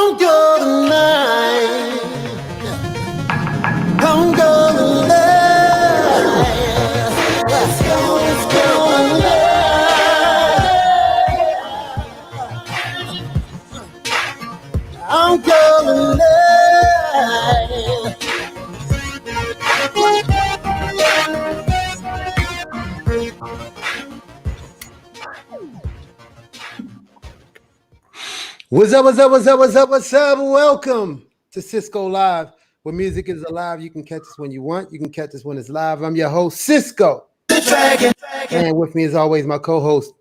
Don't go tonight. Don't go tonight. Let's go tonight. Don't go tonight. What's up, what's up, what's up, what's up, what's up? Welcome to Sisqo Live, where music is alive. You can catch us when you want. You can catch us when it's live. I'm your host, Sisqo. And with me, as always, my co-host,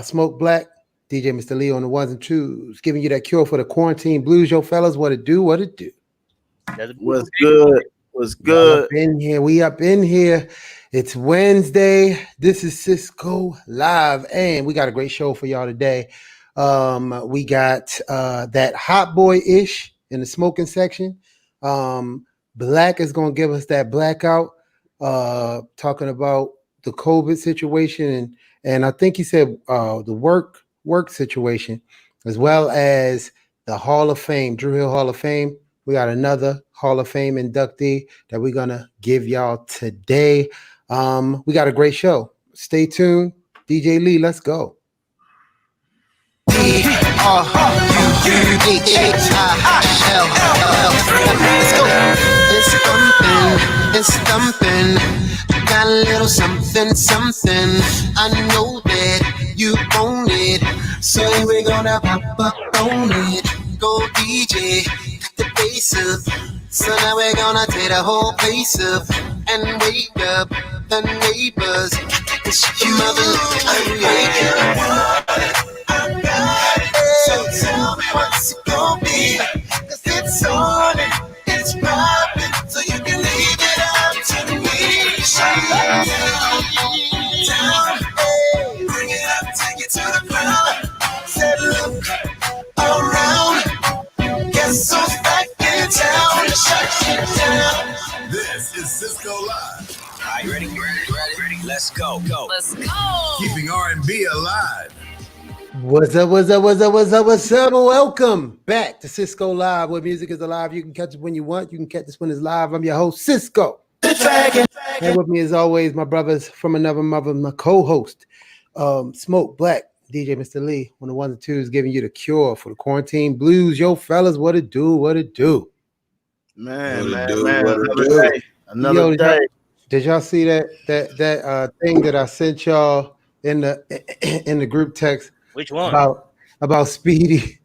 Smoke Black, DJ Mr. Lee on the ones and twos, giving you that cure for the quarantine blues. Yo, fellas, what it do, what it do? What's good? What's good? We up in here. It's Wednesday. This is Sisqo Live, and we got a great show for y'all today. We got that hot boy-ish in the smoking section. Black is going to give us that blackout, talking about the COVID situation, and I think he said the work situation, as well as the Hall of Fame, Dru Hill Hall of Fame. We got another Hall of Fame inductee that we're going to give y'all today. We got a great show. Stay tuned. DJ Lee, let's go. It's thumping. Got a little something. I know that you own it, so we're gonna pop up on it. Go DJ, cut the bass up. So now we're gonna tear the whole place up and wake up the neighbors. It's your mother. I'm ready. So tell me what's it gonna be, 'cause it's on and it's popping, so you can leave it up to me. Shut it down, hey, bring it up, take it to the ground. Said look around, guess who's back in town? Shut it down. This is Sisqo Live. Are you ready? Ready? Let's go. Let's go. Keeping R&B alive. What's up? Welcome back to Sisqo Live, where music is alive. You can catch it when you want. You can catch this when it's live. I'm your host, Sisqo. And with me, as always, my brothers from another mother, my co-host, Smoke Black, DJ Mr. Lee, on the ones and twos, giving you the cure for the quarantine blues. Yo, fellas, what it do? Man. Another day. Did y'all see that thing that I sent y'all in the group text? Which one? About Speedy.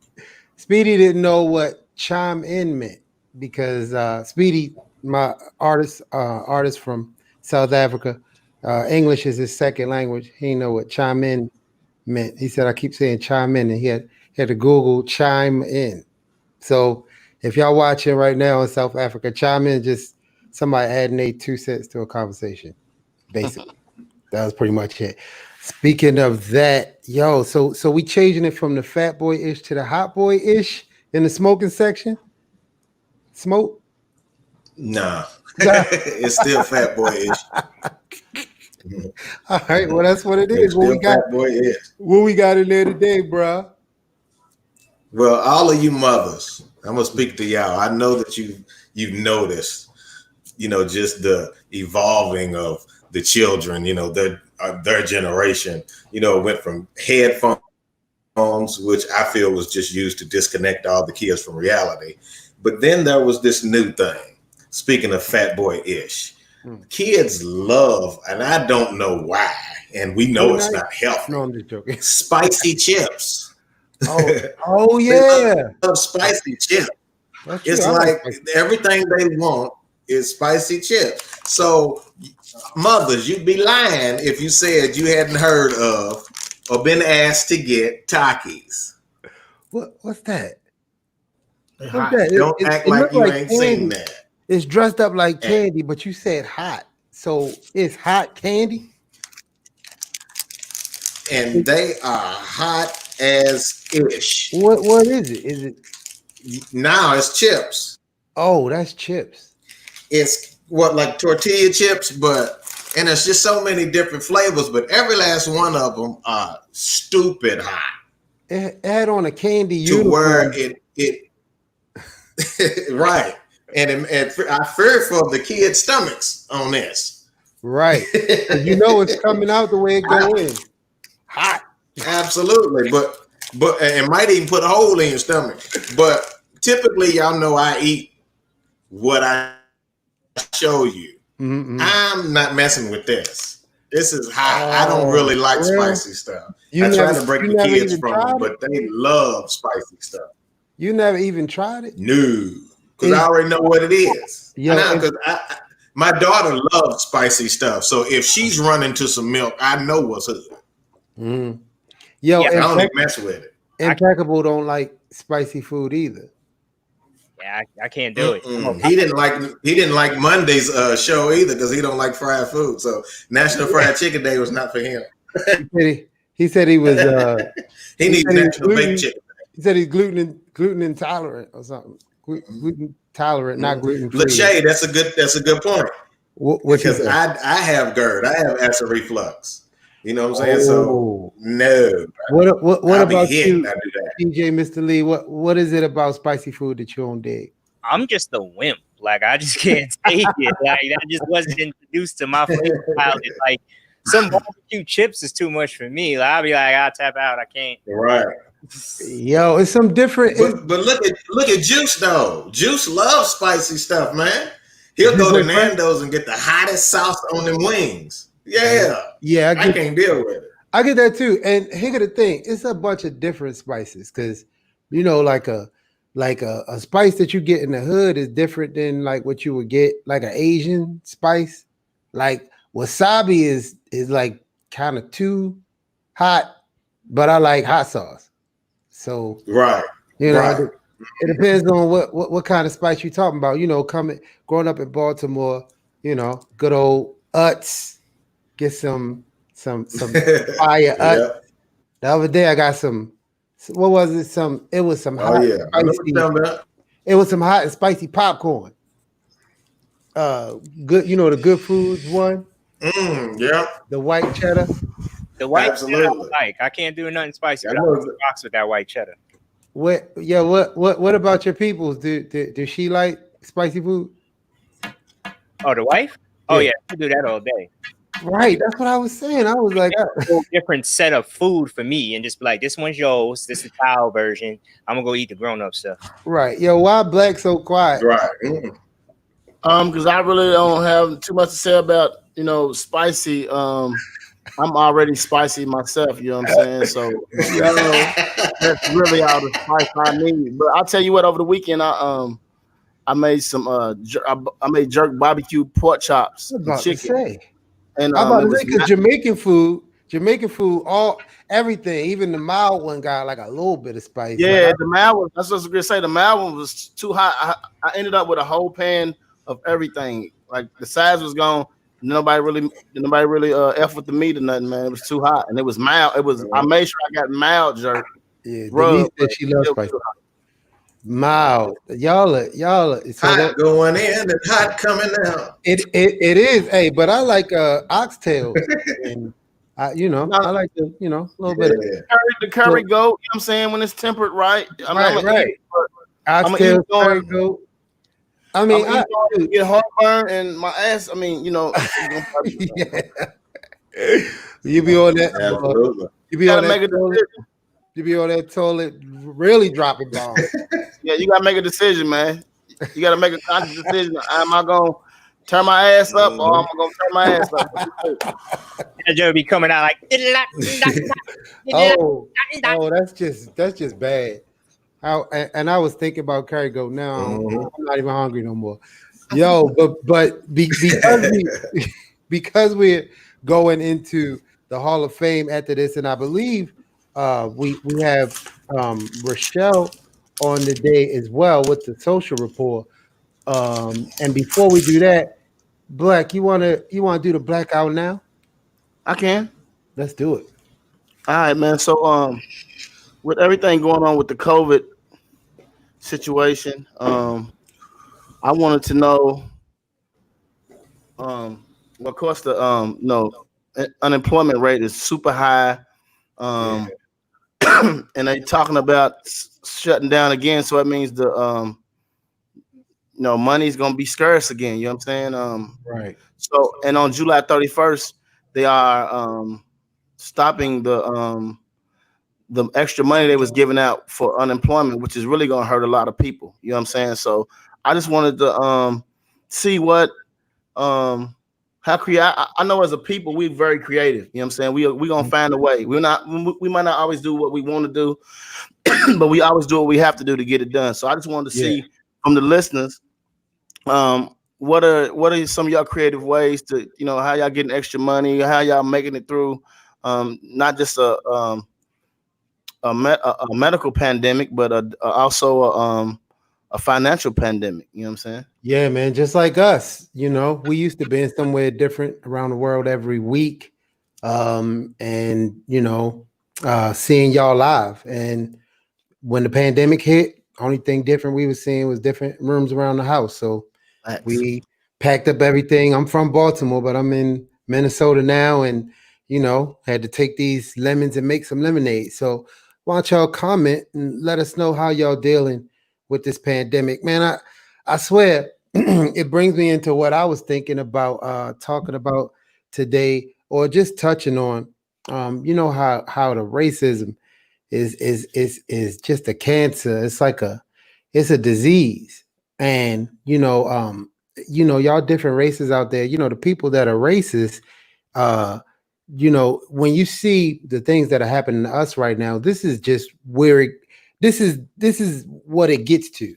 Speedy didn't know what chime in meant because Speedy, my artist from South Africa, English is his second language. He didn't know what chime in meant. He said, I keep saying chime in, and he had to Google chime in. So if y'all watching right now in South Africa, chime in, just somebody adding their 2 cents to a conversation, basically. That was pretty much it. Speaking of that, yo, so we changing it from the fat boy-ish to the hot boy-ish in the smoking section? Smoke? Nah. It's still fat boy-ish. All right, well, that's what it is. What we got in there today, bro? Well, all of you mothers, I'm going to speak to y'all. I know that you've noticed, just the evolving of the children, their generation, went from headphones, which I feel was just used to disconnect all the kids from reality. But then there was this new thing. Speaking of fat boy-ish, kids love, and I don't know why, and we know it's not healthy. No, I'm just joking. Spicy chips. Oh yeah. Love spicy chips. It's like everything they want is spicy chips. So mothers, you'd be lying if you said you hadn't heard of or been asked to get Takis. What's that? Don't act like you ain't seen that. It's dressed up like candy, but you said hot. So it's hot candy? And they are hot as ish. What is it? Is it now it's chips. Oh, that's chips. It's like tortilla chips, and it's just so many different flavors, but every last one of them are stupid hot. It had on a candy to uniform. where it right. And I fear for the kids' stomachs on this. Right. You know it's coming out the way it go in. Hot. Absolutely. But it might even put a hole in your stomach. But typically, y'all know I eat what I show you. Mm-hmm. I'm not messing with this. This is hot. I don't really like spicy stuff. I try to break the kids from it, but they love spicy stuff. You never even tried it? No. Because I already know what it is. Because my daughter loves spicy stuff. So if she's running to some milk, I know what's hood. Mm. Yo, I don't even mess with it. Impeccable don't like spicy food either. Yeah, I can't do it. He didn't like Monday's show either because he don't like fried food. So National Fried Chicken Day was not for him. He said he was. he needs National Baked Chicken. He said he's gluten intolerant or something. Gluten tolerant, not gluten free. Lachey, that's a good point. Because I have GERD, I have acid reflux. You know what I'm saying? So no. What about you, DJ Mr. Lee? What is it about spicy food that you don't dig? I'm just a wimp. Like I just can't take it. Like that just wasn't introduced to my flavor palette. Like some barbecue chips is too much for me. Like I'll be like, I'll tap out. I can't. Right. Yo, it's some different. But look at Juice though. Juice loves spicy stuff, man. He'll go to Nando's and get the hottest sauce on them wings. Yeah, I can't deal with it. I get that too. And here's the thing: it's a bunch of different spices because you know, like a spice that you get in the hood is different than like what you would get like an Asian spice. Like wasabi is like kind of too hot, but I like hot sauce. So right, you know, it depends on what kind of spice you're talking about. You know, growing up in Baltimore, you know, good old Utz. Get some fire Utz. Yeah. The other day I got some. What was it? It was some hot. Spicy, it was some hot and spicy popcorn. Good. You know the Good Foods one. Yeah. The white cheddar. The white cheddar I can't do nothing spicy. I box with that white cheddar. What about your peoples? Do she like spicy food? Oh, the wife? Oh yeah, she do that all day. Right, that's what I was saying. I was like, a whole different set of food for me, and just be like, this one's yours. This is the child version. I'm gonna go eat the grown-up stuff. Right, yo, why Black so quiet? Right. Because I really don't have too much to say about spicy. I'm already spicy myself. You know what I'm saying? So that's really all the spice I need. But I'll tell you what. Over the weekend, I made some I made jerk barbecue pork chops and chicken. And I'm about to say because Jamaican food, everything, even the mild one got like a little bit of spice. Yeah, the mild one. That's what I was gonna say. The mild one was too hot. I ended up with a whole pan of everything. Like the size was gone. Nobody really f with the meat or nothing, man. It was too hot, and it was mild. I made sure I got mild jerk. Yeah, Denise said she loves spice. Mild, y'all are so hot going in and hot coming out. It is, hey, but I like oxtail, and I like the a little bit of the curry goat. You know what I'm saying, when it's tempered right. Right. Oxtail, curry goat. I mean, I get heartburn and my ass. I mean, yeah. You be on that. Absolutely. You be on that. You be on that toilet, really dropping bombs. Yeah, you gotta make a decision, man. You gotta make a conscious decision. Am I gonna turn my ass up, or am I gonna turn my ass up? That joke be coming out like. oh, that's just bad. And I was thinking about curry goat now. I'm not even hungry no more. Yo, but because we're going into the Hall of Fame after this, and I believe we have Rochelle on the day as well with the social report. And before we do that, Black, you wanna do the blackout now? I can. Let's do it. All right, man. So with everything going on with the COVID situation, I wanted to know of course the unemployment rate is super high. and they talking about shutting down again. So that means the money's gonna be scarce again. You know what I'm saying? Right. So and on July 31st, they are stopping the extra money they was giving out for unemployment, which is really gonna hurt a lot of people. You know what I'm saying? So I just wanted to see what how creative. I know as a people we're very creative. You know what I'm saying? We gonna find a way. We might not always do what we want to do, but we always do what we have to do to get it done. So I just wanted to see from the listeners, what are some of y'all creative ways to, how y'all getting extra money, how y'all making it through, not just a medical pandemic, but also a financial pandemic. You know what I'm saying? Yeah, man. Just like us, we used to be in somewhere different around the world every week, and seeing y'all live. And when the pandemic hit, only thing different we were seeing was different rooms around the house. So we packed up everything. I'm from Baltimore, but I'm in Minnesota now, and had to take these lemons and make some lemonade. So why don't y'all comment and let us know how y'all dealing with this pandemic, man? I swear it brings me into what I was thinking about talking about today, or just touching on how the racism is just a cancer. It's like it's a disease. And y'all different races out there, the people that are racist, when you see the things that are happening to us right now, this is just where this is what it gets to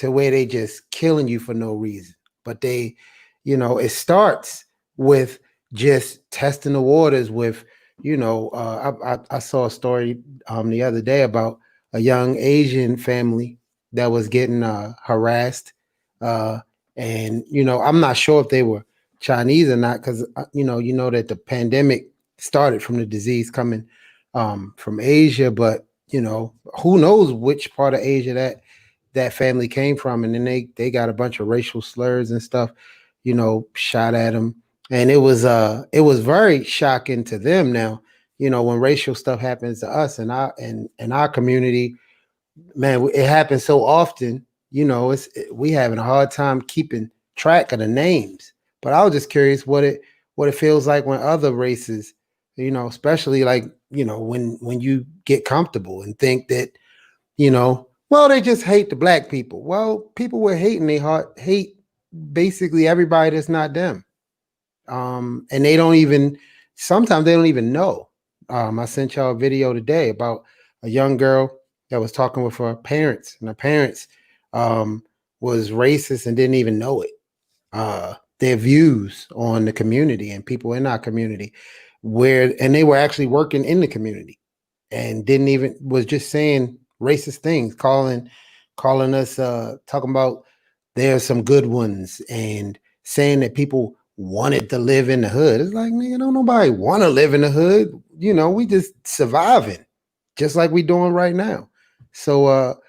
where they just killing you for no reason. But they, it starts with just testing the waters with, I saw a story the other day about a young Asian family that was getting harassed. And, I'm not sure if they were Chinese or not, because, that the pandemic started from the disease coming from Asia. But, who knows which part of Asia that family came from. And then they got a bunch of racial slurs and stuff, shot at them. And it was very shocking to them. Now, when racial stuff happens to us in our community, man, it happens so often, we having a hard time keeping track of the names. But I was just curious what it feels like when other races, especially like, when you get comfortable and think that, well, they just hate the black people. Well, people with hate in their heart hate basically everybody that's not them. And sometimes they don't even know. I sent y'all a video today about a young girl that was talking with her parents, and her parents was racist and didn't even know it. Their views on the community and people in our community, and they were actually working in the community and was just saying racist things, calling us, talking about there's some good ones, and saying that people wanted to live in the hood. It's like, nigga, don't nobody want to live in the hood. We just surviving, just like we doing right now. So,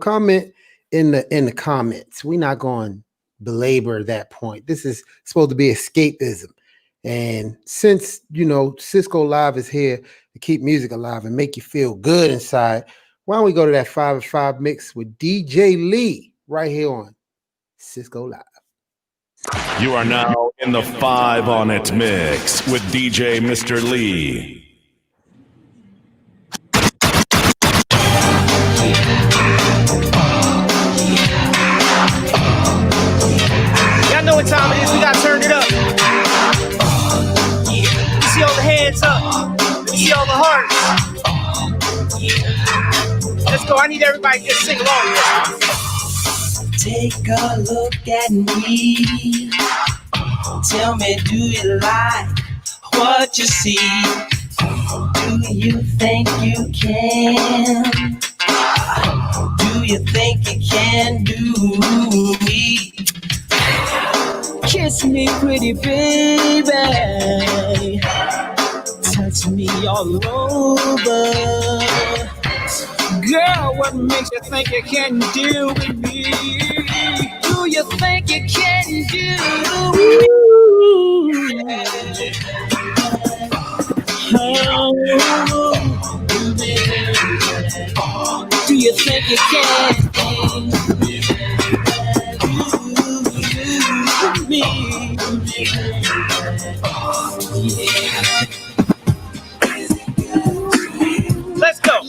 comment in the comments. We're not going to belabor that point. This is supposed to be escapism. And since, Sisqo Live is here to keep music alive and make you feel good inside, why don't we go to that 5 at 5 mix with DJ Lee right here on Sisqo Live. You are now in the 5 on It mix with DJ Mr. Lee. Y'all know what time it is. We gotta turn it up. You see all the hands up. You see all the hearts. Let's go. I need everybody to just sing along. Take a look at me. Tell me, do you like what you see? Do you think you can? Do you think you can do me? Kiss me, pretty baby. Touch me all over. Girl, what makes you think you can do with me? Do you think you can do with me? Oh, you think you can? Me. Let's go.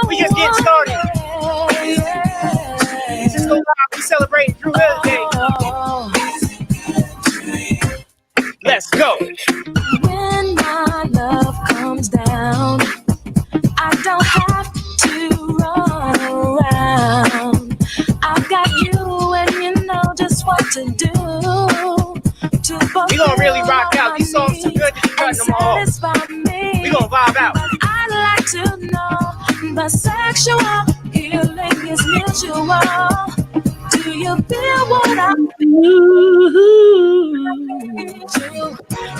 We just getting started. Sisqo Live, we celebrating Dru Hill Day. Let's go. When my love comes down, I don't have to run around. I've got you and you know just what to do. We gonna really rock out. These songs too good to be cutting them all off. We gonna vibe out. I'd like to know the sexual healing is mutual. Do you feel what I feel?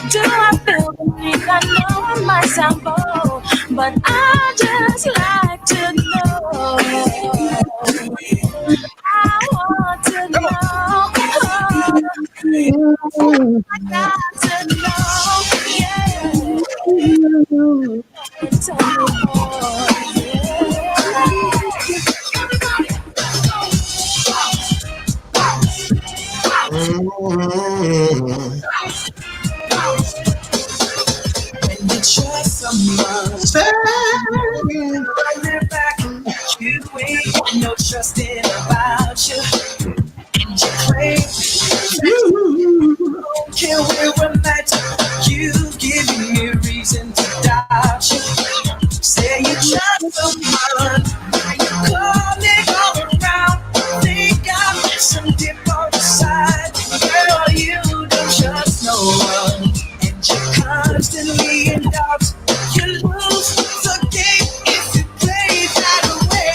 Do I feel the need? I know I might sound bold, but I just like to know. I want to know. I got to know. Yeah. Tell me more. When you trust someone, running back, you ain't got no trusting about you. And you claim you don't care where we're at. You've given me reason to doubt you. Say you trust someone, you calling all around. Think I'm some dip on the side. Girl, you don't trust no one, and you're constantly in doubt. You lose the game if you play that way.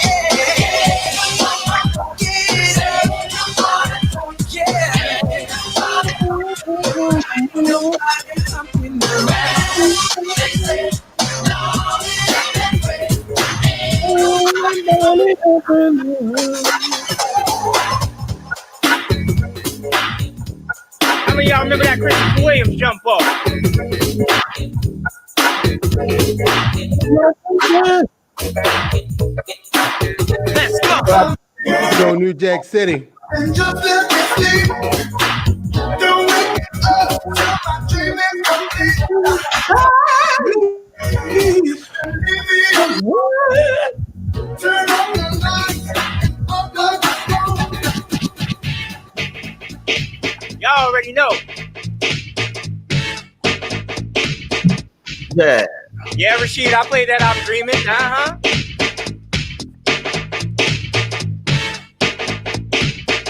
Nobody coming How many of y'all remember that Christopher Williams jump off? Let's go. Go New Jack City. And just let me sleep. Don't wake up till I'm dreaming of you. Turn on the lights. Up the Y'all already know. Yeah. Yeah, Rashid, I played that I'm Dreaming.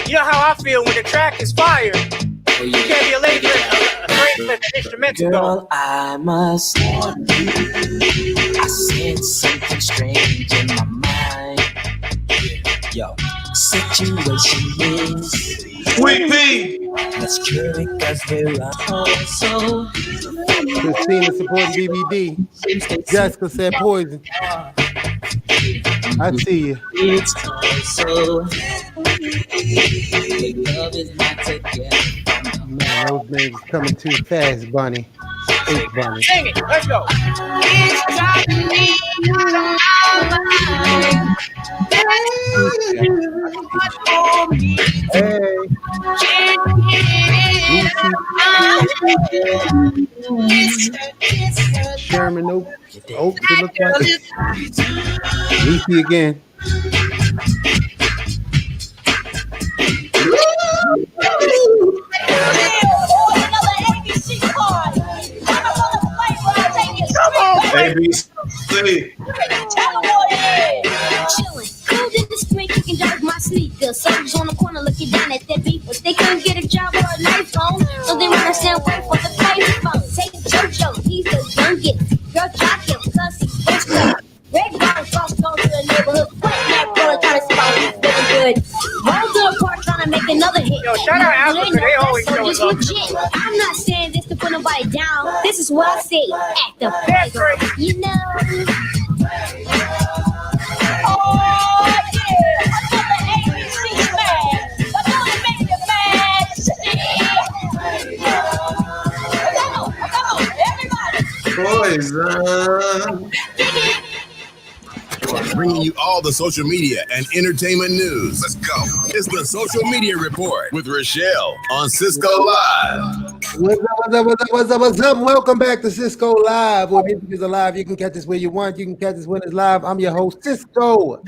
You know how I feel when the track is fire. You can't be afraid to let the instrumental go. Girl, I must warn you. I sense something strange in my mind. Yo, situation is Sweet pea. let's cure it cause we're also Christina supporting BBD. Jessica said poison. I see you. it's also love is not together. Man, those names coming too fast, Bunny. Hey, Bunny. Sing it. Let's go. Hey. Sherman Oaks, it looks like. Lucy again. ABC. Chillin', cold in the spring, kicking down my sneakers. Soldiers on the corner looking down at their beepers. They couldn't get a job or a nice phone, so they wanna stand wait for the payphone. Take JoJo, he's the youngest. Girl, drop him, cause he's best friend. Red bottom cross go to the neighborhood. Put that girl trying to spot he's feeling good. Roll to the park trying to make another hit. Yo, shout out Africa. They always show us up. Legit. I'm not saying this to put nobody down. This is what I say at the playground. You know. Oh yeah, another ABC man, another baby man. Come on, everybody. Poison. Bringing you all the social media and entertainment news. Let's go. It's the Social Media Report with Rochelle on Sisqo Live. What's up? Welcome back to Sisqo Live. Where music is alive. You can catch us where you want. You can catch us when it's live. I'm your host, Sisqo.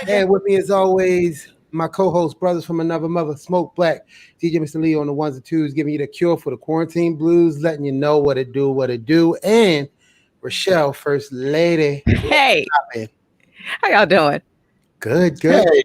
And with me, as always, my co-host, brothers from another mother, Smoke Black, DJ Mr. Lee on the ones and twos, giving you the cure for the quarantine blues, letting you know what it do. And Rochelle, First Lady. Hey, how y'all doing? Good. Hey.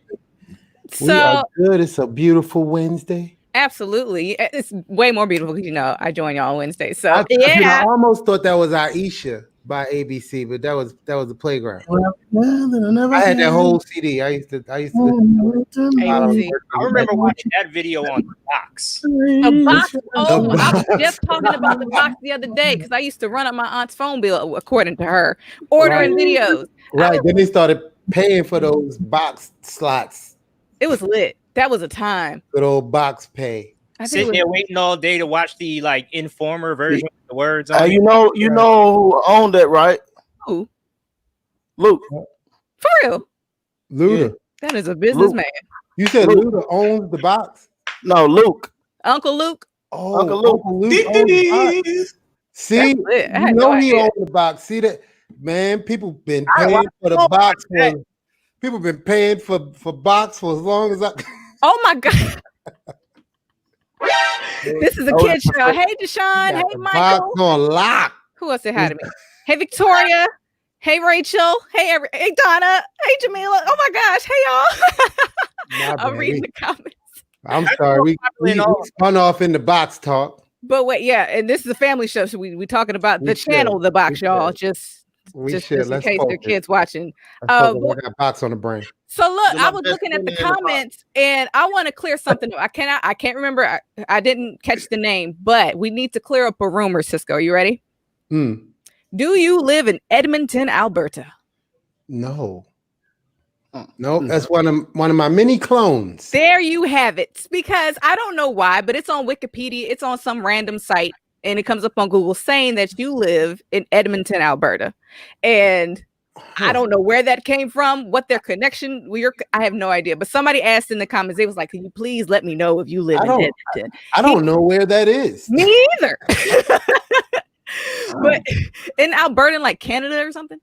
We are good. It's a beautiful Wednesday. Absolutely. It's way more beautiful because, I join y'all on Wednesday. So, I almost thought that was Aisha by ABC, but that was the Playground. I had that whole CD. I used to ABC. I remember watching that video on the box. The box. I was just talking about the box the other day because I used to run up my aunt's phone bill, according to her, ordering videos. Right. Then they started paying for those box slots. It was lit. That was a time. Good old box pay. Sitting there waiting all day to watch the Informer version with the words on it. You know who owned that, right? Who? Luke. For real? Luda. Yeah. That is a businessman. You said Luda owns the box? No, Luke. Uncle Luke. Oh, Uncle Luke. owns the box. See, he owns the box. See that, man? People been paying for the box. People been paying for box for as long as I. Oh my God. This is a kid show. Hey, Deshaun. Hey, Michael. Box on lock. Who else said hi to me? Hey, Victoria. Hey, Rachel. Hey, hey, Donna. Hey, Jamila. Oh my gosh. Hey, y'all. I'm reading the comments. I'm sorry. We spun off in the box talk. But wait, yeah, and this is a family show, so we talking about the channel, the box, y'all. Just in case their kids watching. I got box on the brain. So look, I was looking at the comments, and I want to clear something up. I can't remember. I didn't catch the name, but we need to clear up a rumor. Sisqo, you ready? Do you live in Edmonton, Alberta? No, that's one of my many clones. There you have it. Because I don't know why, but it's on Wikipedia. It's on some random site, and it comes up on Google saying that you live in Edmonton, Alberta, and I don't know where that came from, what their connection. I have no idea. But somebody asked in the comments, they was like, "Can you please let me know if you live in Edmonton?" I don't know where that is. Me either. But in Alberta, like Canada or something.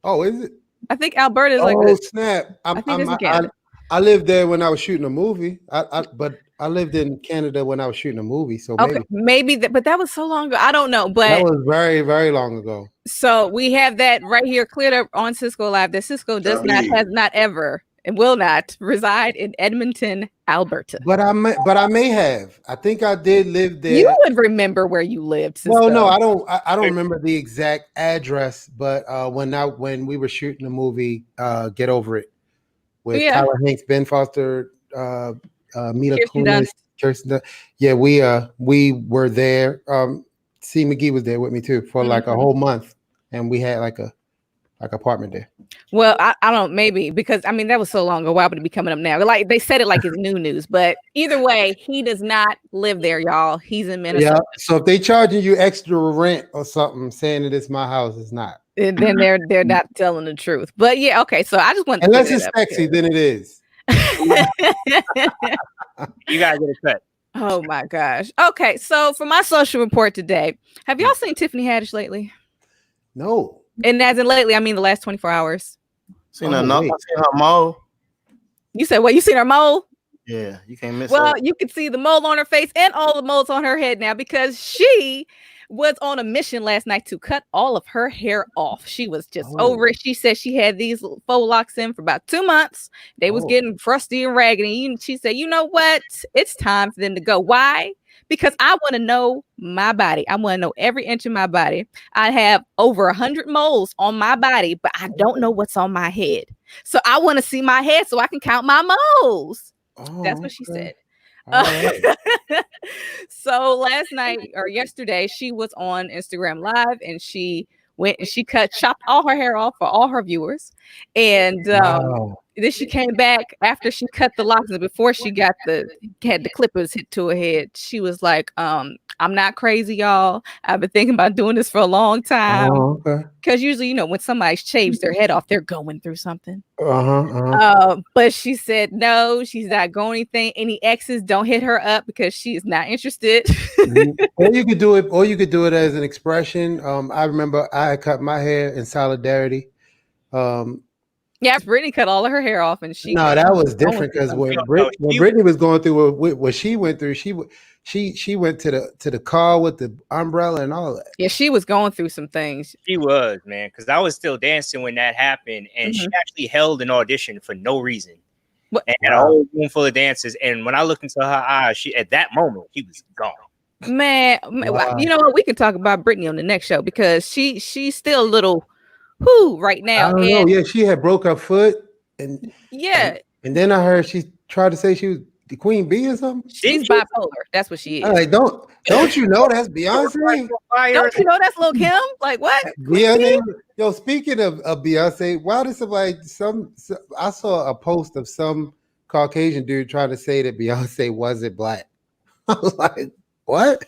Oh, is it? I think Alberta is like. Oh snap! I lived there when I was shooting a movie. But I lived in Canada when I was shooting a movie. So maybe but that was so long ago. I don't know. But that was very, very long ago. So we have that right here cleared up on Sisqo Live. That Sisqo has not ever and will not reside in Edmonton, Alberta. But I may have. I think I did live there. You would remember where you lived. Sisqo. Well, no, I don't. I don't remember the exact address. But when we were shooting the movie, Get Over It, with Tyler Hanks, Ben Foster, Mila Kunis, Kirsten. Yeah, we were there. C. McGee was there with me too for like a whole month, and we had like a apartment there. Well, I don't maybe because that was so long ago. Why would it be coming up now? Like they said it like it's new news, but either way, he does not live there, y'all. He's in Minnesota. Yeah. So if they charging you extra rent or something, saying that it's my house, it's not. And then they're not telling the truth. But yeah, okay. So I just want to unless it's sexy, then it is. You gotta get it cut. Oh my gosh. Okay, so for my social report today, have y'all seen Tiffany Haddish lately? No. And as in lately, I mean the last 24 hours. Seen her mole. You said what? You seen her mole? Yeah, you can't miss. Well, you can see the mole on her face and all the moles on her head now because she was on a mission last night to cut all of her hair off. She was just over it. She said she had these faux locks in for about 2 months. They was getting crusty and raggedy. And she said, you know what? It's time for them to go. Why? Because I want to know my body. I want to know every inch of my body. I have over 100 moles on my body, but I don't know what's on my head. So I want to see my head so I can count my moles. That's what she said. Right. So last night or yesterday, she was on Instagram Live and she went and she chopped all her hair off for all her viewers. And then she came back after she cut the locks and before she had the clippers hit to her head. She was like, I'm not crazy, y'all. I've been thinking about doing this for a long time. Oh, okay. Because usually, when somebody shaves their head off, they're going through something. Uh-huh. But she said no, she's not going anything. Any exes, don't hit her up because she is not interested. Or you could do it as an expression. I remember I cut my hair in solidarity. Yeah, Brittany cut all of her hair off, and No, that was different because when Brittany was going through what she went through, she went to the car with the umbrella and all that. Yeah, she was going through some things. She was, man, because I was still dancing when that happened, and she actually held an audition for no reason. And had a whole room full of dancers. And when I looked into her eyes, at that moment, she was gone. Man, you know what? We can talk about Brittany on the next show because she's still a little right now. I don't know. Yeah, she had broke her foot, and then I heard she tried to say she was the queen bee or something. She's bipolar. That's what she is. Like, don't you know that's Beyonce? Don't you know that's Lil Kim? Like what? Beyonce. Yo, speaking of Beyonce, why did somebody I saw a post of some Caucasian dude trying to say that Beyonce wasn't black. I was like, what?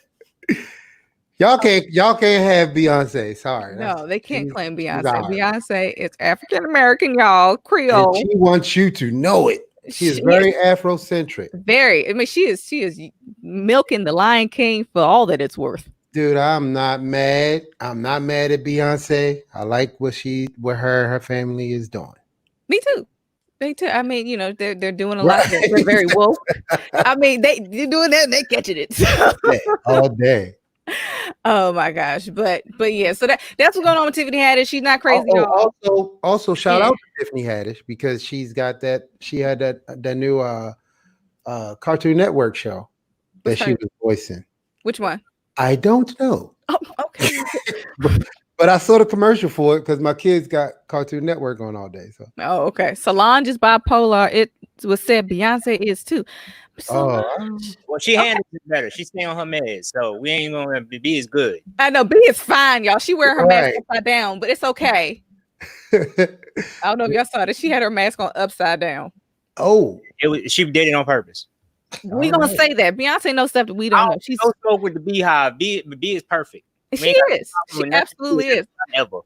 Y'all can't have Beyonce. Sorry. No, they can't claim Beyonce. Beyonce is African American, y'all. Creole. And she wants you to know it. She is very Afrocentric. Very. I mean, she is milking the Lion King for all that it's worth. Dude, I'm not mad. I'm not mad at Beyonce. I like what her family is doing. Me too. They too. I mean, they're doing a lot. They're very woke. I mean, they're doing that and they catching it all day. Oh my gosh, but yeah, so that's what's going on with Tiffany Haddish. She's not crazy. Also shout out to Tiffany Haddish because she's got that. She had that new Cartoon Network show that she was voicing. Which one? I don't know. Oh, okay. But I saw the commercial for it because my kids got Cartoon Network on all day. So. Oh, okay. Solange is bipolar. It was said Beyonce is too. Well, she handles it better. She stay on her meds, so we ain't gonna be as good. I know B is fine, y'all. She wear her mask upside down, but it's okay. I don't know if y'all saw that. She had her mask on upside down. Oh, she did it on purpose. We gonna say that Beyonce knows stuff that we don't know. She's so with the Beehive. B is perfect. She is. She absolutely is. Ever.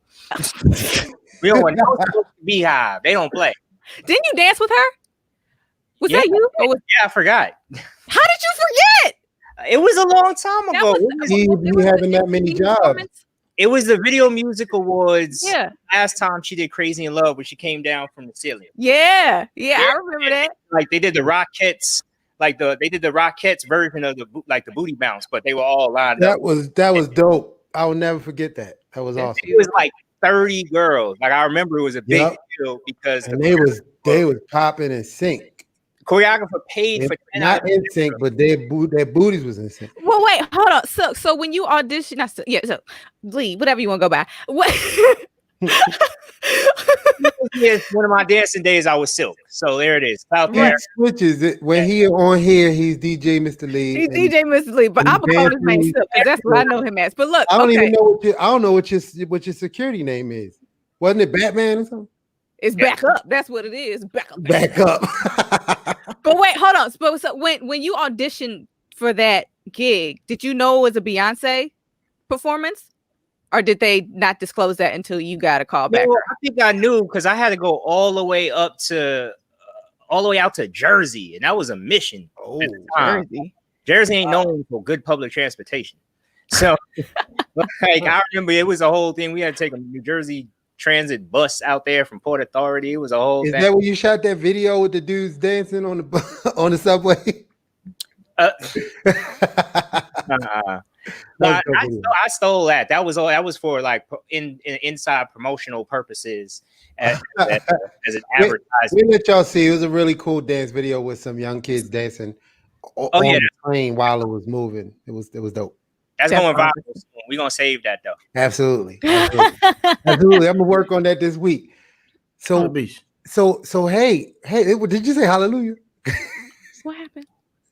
We don't want no Beehive. They don't play. Didn't you dance with her? Was that you? Yeah, I forgot. How did you forget? It was a long time ago. He having that many jobs. It was the Video Music Awards. Yeah. Last time she did Crazy in Love when she came down from the ceiling. Yeah, I remember that. Like they did the Rockettes, they did the Rockettes version of the booty bounce, but they were all lined up. That was dope. I will never forget that. That was awesome. It was like 30 girls. Like I remember it was a big deal because they was popping in sync. Choreographer paid for 10 not in sync, but their booties was in sync. Well, wait, hold on. So when you audition, so Lee, whatever you want to go by. What? One of my dancing days, I was Silk. So there it is. Out there. He switches it when he on here. He's DJ Mr. Lee. He's DJ Mr. Lee, but I'm gonna call his name Silk because that's what I know him as. But look, I don't even know what your security name is. Wasn't it Batman or something? It's back up. That's what it is. Back up. Back up. But wait, hold on. So when you auditioned for that gig, did you know it was a Beyonce performance, or did they not disclose that until you got a call back? Well, I think I knew because I had to go all the way out to Jersey, and that was a mission. Oh, Jersey ain't known for good public transportation, so like I remember it was a whole thing. We had to take a New Jersey Transit bus out there from Port Authority. It was a whole thing. Is that when you shot that video with the dudes dancing on the subway? I stole that. That was for like inside promotional purposes as an advertisement. We let y'all see. It was a really cool dance video with some young kids dancing on the train while it was moving. It was dope. That's going viral. We're gonna save that though. Absolutely. Absolutely. I'm gonna work on that this week. So hey, did you say hallelujah? What happened?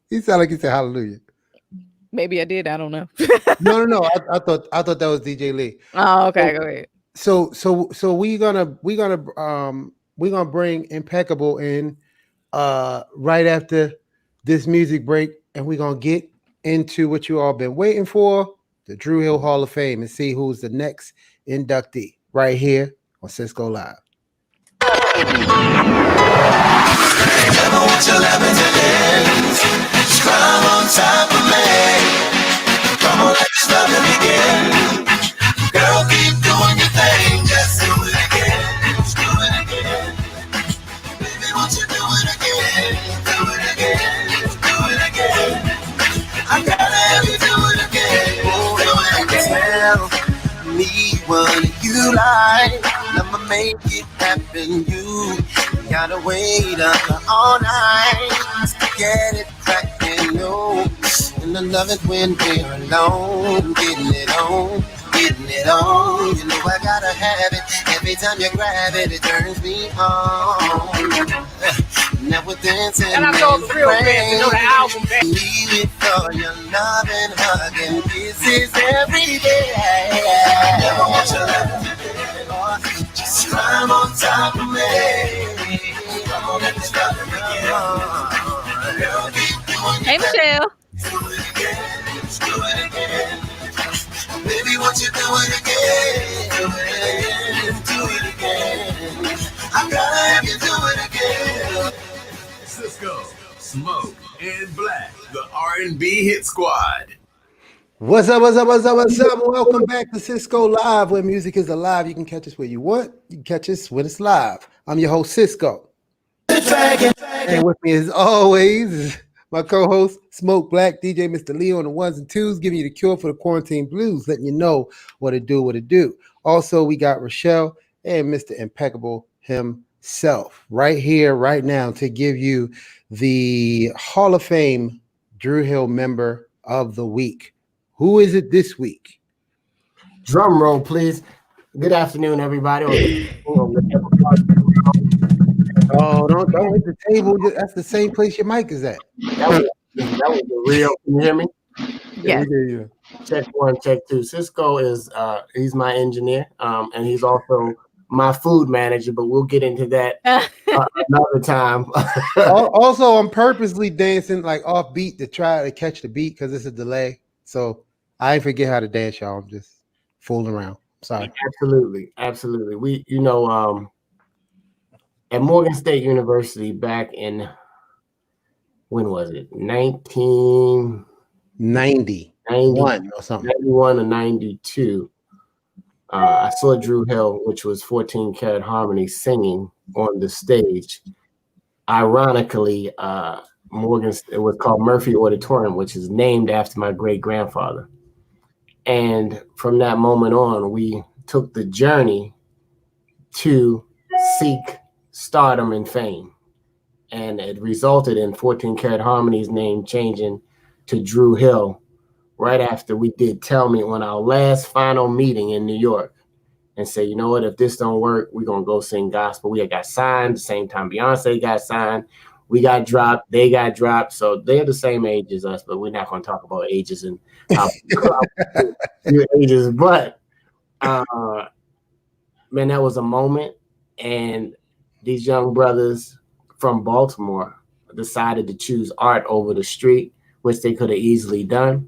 You sound like you said hallelujah. Maybe I did. I don't know. No. I thought that was DJ Lee. Oh, okay. Go ahead. So we're gonna we're gonna bring Impeccable in right after this music break, and we're gonna get into what you all been waiting for, the Dru Hill Hall of Fame, and see who's the next inductee right here on Sisqo Live. Never want your loving to end. Just climb on top of me. Come on, let's love it again. Girl, keep doing your thing. Just do it again. Just do it again. Baby, won't you do it again? Do it again. Do it again. I gotta have you do it again. Do it again. Tell me what you like. I'ma make it happen. You gotta wait up all night to get it cracking, no. And I love it when we're alone, getting it on, getting it on. You know I gotta have it. Every time you grab it, it turns me on. Now we're dancing. And I'm going real band, you know the album band. Leave it for your love and hug and kisses every day. Never want your love. Just climb on top of me. Come on, let's love it again. Girl, keep doing Hey, Michelle. do it again. Do it again. Baby, won't you do it again? Do it again. Do it again. I gotta have you do it again. Sisqo, Smoke, and Black, the R&B Hit Squad. What's up? What's up? What's up? What's up? Welcome back to Sisqo Live, where music is alive. You can catch us where you want. You can catch us when it's live. I'm your host, Sisqo. And with me, as always, is my co-host, Smoke Black, DJ Mr. Lee on the ones and twos, giving you the cure for the quarantine blues, letting you know what to do. Also, we got Rochelle and Mr. Impeccable himself right here, right now, to give you the Hall of Fame Dru Hill Member of the Week. Who is it this week? Drum roll, please. Good afternoon, everybody. Oh, don't hit the table. That's the same place your mic is at. That was the real. Can you hear me? Yes. Check one, check two. Sisqo is he's my engineer, and he's also my food manager. But we'll get into that another time. Also, I'm purposely dancing like off beat to try to catch the beat because it's a delay. So I ain't forget how to dance, y'all. I'm just fooling around. Sorry. Absolutely. We, at Morgan State University back in, when was it? 1991 or something. 91 or 92. I saw Dru Hill, which was 14 Karat Harmony, singing on the stage. Ironically, it was called Murphy Auditorium, which is named after my great grandfather. And from that moment on, we took the journey to seek stardom and fame. And it resulted in 14 Karat Harmony's name changing to Dru Hill right after we did Tell Me on our last final meeting in New York, and say, you know what, if this don't work, we're going to go sing gospel. We had got signed the same time Beyonce got signed. We got dropped. They got dropped. So they're the same age as us, but we're not going to talk about ages and how ages. But, man, that was a moment. And these young brothers from Baltimore decided to choose art over the street, which they could have easily done,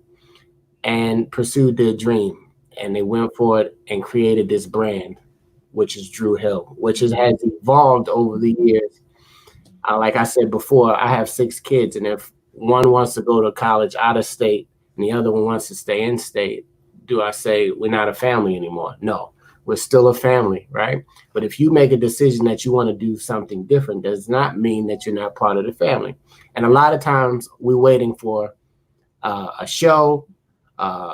and pursued their dream. And they went for it and created this brand, which is Dru Hill, which has evolved over the years. Like I said before, I have 6 kids, and if one wants to go to college out of state and the other one wants to stay in state, do I say we're not a family anymore? No, we're still a family, right? But if you make a decision that you want to do something different, does not mean that you're not part of the family. And a lot of times we're waiting for a show,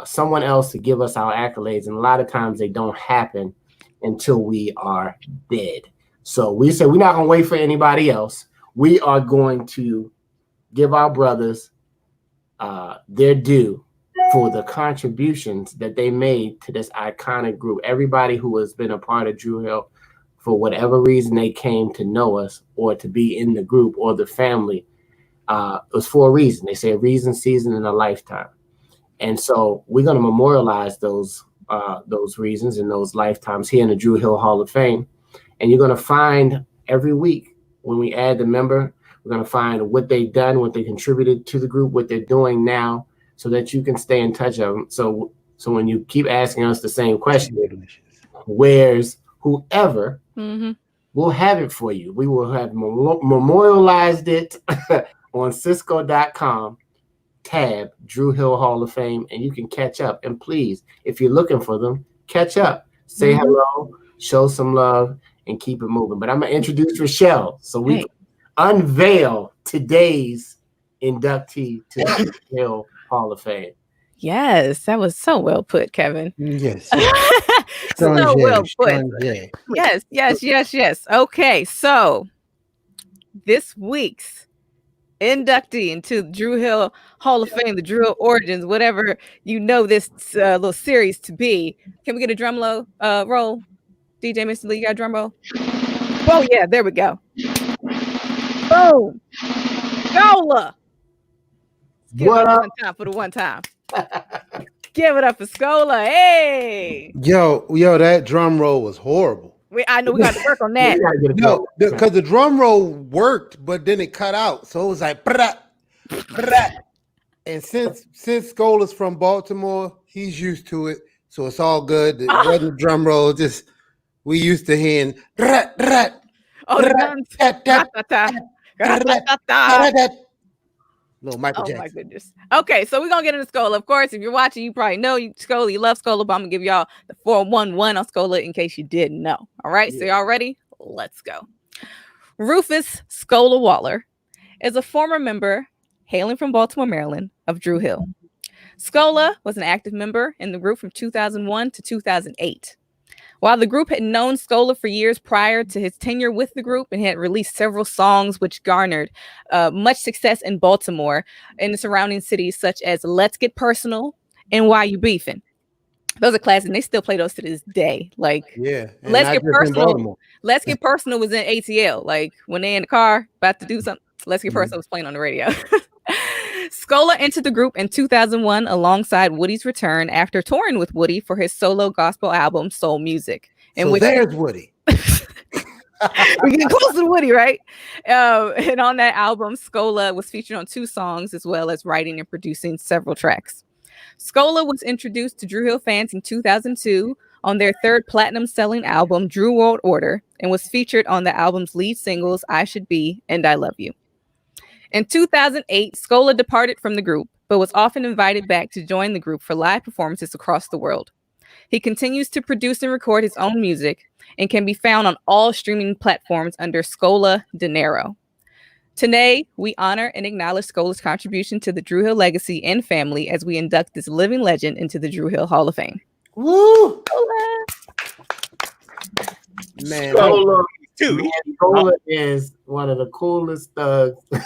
someone else to give us our accolades, and a lot of times they don't happen until we are dead. So we say we're not going to wait for anybody else. We are going to give our brothers their due for the contributions that they made to this iconic group. Everybody who has been a part of Dru Hill, for whatever reason they came to know us or to be in the group or the family, it was for a reason. They say a reason, season, and a lifetime. And so we're going to memorialize those reasons and those lifetimes here in the Dru Hill Hall of Fame. And you're going to find every week when we add the member, we're going to find what they've done, what they contributed to the group, what they're doing now, so that you can stay in touch of them. So when you keep asking us the same question, where's whoever, we'll have it for you. We will have memorialized it on Sisqo.com, tab Dru Hill Hall of Fame, and you can catch up. And please, if you're looking for them, catch up, say hello, show some love, and keep it moving. But I'm going to introduce Rochelle so we can unveil today's inductee to the Dru Hill Hall of Fame. Yes, that was so well put, Kevin. Yes. So well put. Yes. Okay, so this week's inductee into Dru Hill Hall of Fame, the Dru Hill Origins, whatever you know this little series to be. Can we get a drum roll? DJ Mr. Lee, you got a drum roll? Oh yeah, there we go. Boom. Scola. What up? For the one time. Give it up for Scola. Hey. Yo, that drum roll was horrible. I know we got to work on that. No, because the drum roll worked, but then it cut out. So it was like, brah, brah. And since Scola's from Baltimore, he's used to it. So it's all good. It wasn't a drum roll, just we used to hearing rat, rat. Oh, Little Michael Jackson. Oh my goodness. Okay, so we're gonna get into Scola. Of course, if you're watching, you probably know Scola, you love Scola, but I'm gonna give y'all the 411 on Scola in case you didn't know. All right, so y'all ready? Let's go. Rufus Scola Waller is a former member hailing from Baltimore, Maryland, of Dru Hill. Scola was an active member in the group from 2001 to 2008. While the group had known Scola for years prior to his tenure with the group and had released several songs which garnered much success in Baltimore and the surrounding cities, such as Let's Get Personal and Why You Beefing. Those are classics, and they still play those to this day. Like, Let's Get Personal. Let's Get Personal was in ATL. Like, when they're in the car about to do something, Let's Get Personal was playing on the radio. Scola entered the group in 2001 alongside Woody's return after touring with Woody for his solo gospel album, Soul Music. And so there's Woody. We're getting close to Woody, right? And on that album, Scola was featured on 2 songs, as well as writing and producing several tracks. Scola was introduced to Dru Hill fans in 2002 on their 3rd platinum-selling album, Dru World Order, and was featured on the album's lead singles, I Should Be and I Love You. In 2008, Scola departed from the group, but was often invited back to join the group for live performances across the world. He continues to produce and record his own music and can be found on all streaming platforms under Scola Dinero. Today, we honor and acknowledge Scola's contribution to the Dru Hill legacy and family as we induct this living legend into the Dru Hill Hall of Fame. Woo! Man, Scola is one of the coolest thugs. He's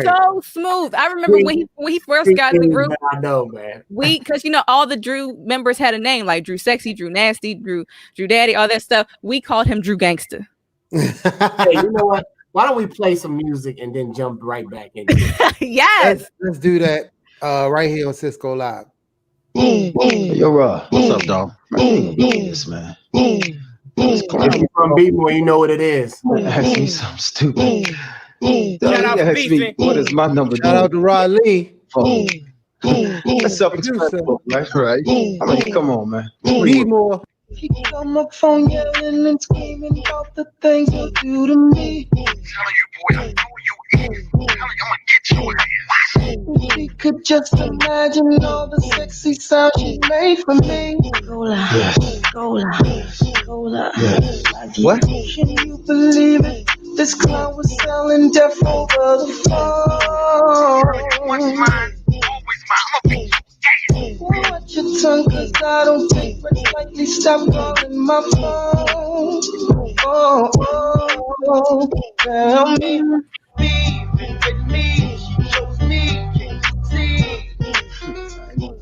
so smooth. I remember when he first got in the group. I know, man. Because all the Dru members had a name like Dru Sexy, Dru Nasty, Dru Daddy, all that stuff. We called him Dru Gangster. Hey, you know what? Why don't we play some music and then jump right back in? Yes. Let's do that right here on Sisqo Live. Yo, what's up, dog? Yes, man. If you're from Beatmore, you know what it is. Ask me something stupid. What is my number? Shout out to Rod Lee. That's self-explanatory, right? I mean, come on, man. Beatmore. He come up phone yelling and screaming about the things you do to me. I'm telling you, boy, I know you is. I'm gonna get your ass. We could just imagine all the sexy sounds you made for me. Gola, Gola. What? Can you believe it? This clown was selling death over the phone. What's mine? Always mine. I'm a watch your tongue, cause I don't take breaks lightly. Stop calling my phone. Tell me, beefing with me. She chose me, can't see. I ain't gonna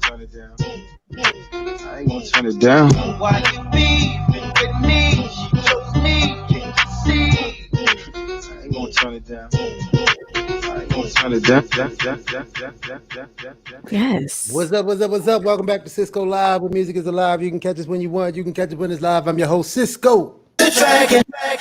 turn it down. Why you beefing with me? She chose me, can't see. I ain't gonna turn it down. Yes. What's up? Welcome back to Sisqo Live, where music is alive. You can catch us when you want. You can catch us when it's live. I'm your host, Sisqo.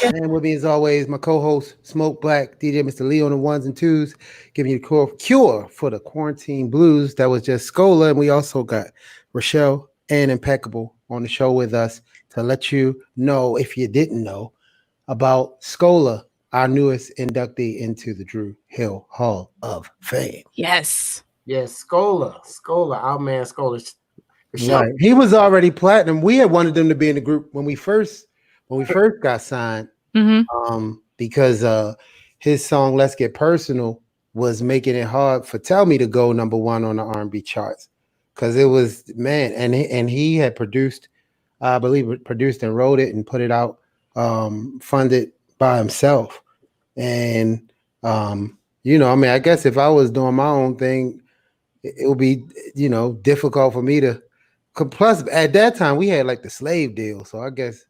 And with me as always, my co-host Smoke Black, DJ Mr. Lee on the ones and twos, giving you the cure for the quarantine blues. That was just Scola, and we also got Rochelle and Impeccable on the show with us to let you know, if you didn't know, about Scola, our newest inductee into the Dru Hill Hall of Fame. Yes. Yes, Scola, our man Scola. Right. He was already platinum. We had wanted them to be in the group when we first got signed. Because his song "Let's Get Personal" was making it hard for Tell Me to go #1 on the R&B charts, because it was, man, and he had produced, I believe, produced and wrote it and put it out, funded by himself. And I guess if I was doing my own thing, it would be, difficult for me to. Plus, at that time we had like the slave deal, so I guess.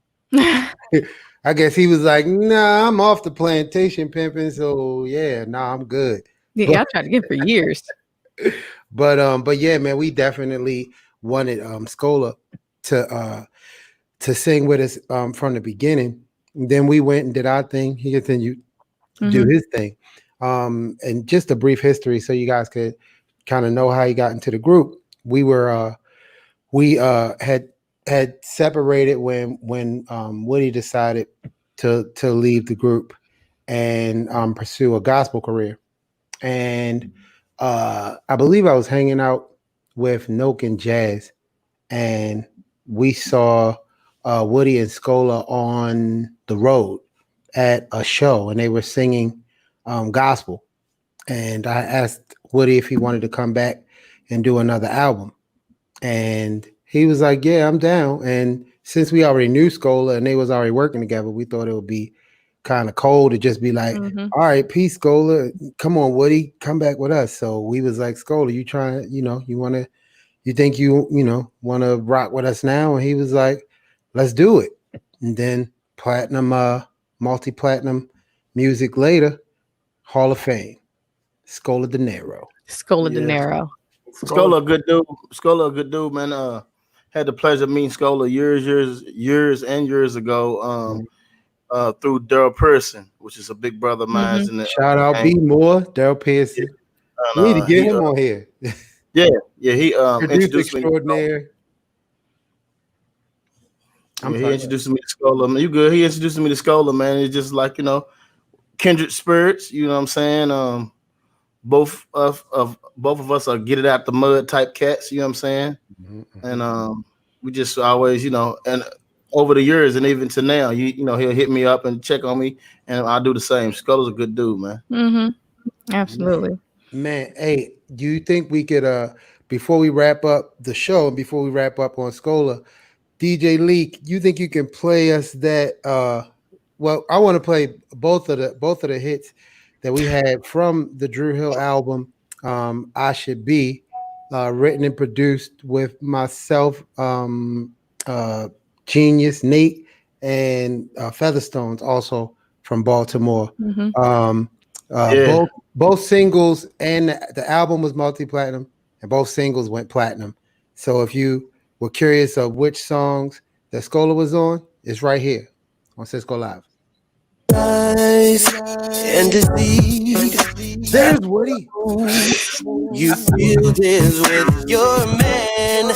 I guess he was like, nah, I'm off the plantation pimping. So yeah, nah, I'm good. Yeah, I tried to get for years. But yeah, man, we definitely wanted Scola to sing with us from the beginning. And then we went and did our thing. He continued to do his thing. And just a brief history so you guys could kind of know how he got into the group. We had separated when Woody decided to leave the group and pursue a gospel career. And I believe I was hanging out with Noke and Jazz, and we saw Woody and Scola on the road at a show, and they were singing gospel. And I asked Woody if he wanted to come back and do another album. And he was like, yeah, I'm down. And since we already knew Scola and they was already working together, we thought it would be kind of cold to just be like, all right, peace, Scola. Come on, Woody, come back with us. So we was like, Scola, you trying, you think you want to rock with us now? And he was like, let's do it. And then platinum, multi-platinum music later, Hall of Fame, Scola De Niro. Scola De Niro. Scola, a good dude. Scola, a good dude, man. Had the pleasure of meeting Scola years ago. Through Daryl Pearson, which is a big brother of mine. Shout out B Moore, Daryl Pearson. We need to get him on here. Yeah, he introduced extraordinaire. Me. He introduced me to Scola. Man, you good? He introduced me to Scola, man. It's just like, kindred spirits. You know what I'm saying? Both of us are get it out the mud type cats. You know what I'm saying? And we just always, and over the years and even to now, he'll hit me up and check on me, and I'll do the same. Scola's a good dude, man. Absolutely. Man, hey, do you think we could before we wrap up the show and before we wrap up on Scola, DJ Lee, you think you can play us that well, I want to play both of the hits that we had from the Dru Hill album, I Should Be, written and produced with myself, Genius, Nate, and Featherstones, also from Baltimore. Both singles, and the album was multi-platinum, and both singles went platinum. So if you were curious of which songs that Scola was on, it's right here on Sisqo Live. And deceit. There's Woody. You feel this with your man,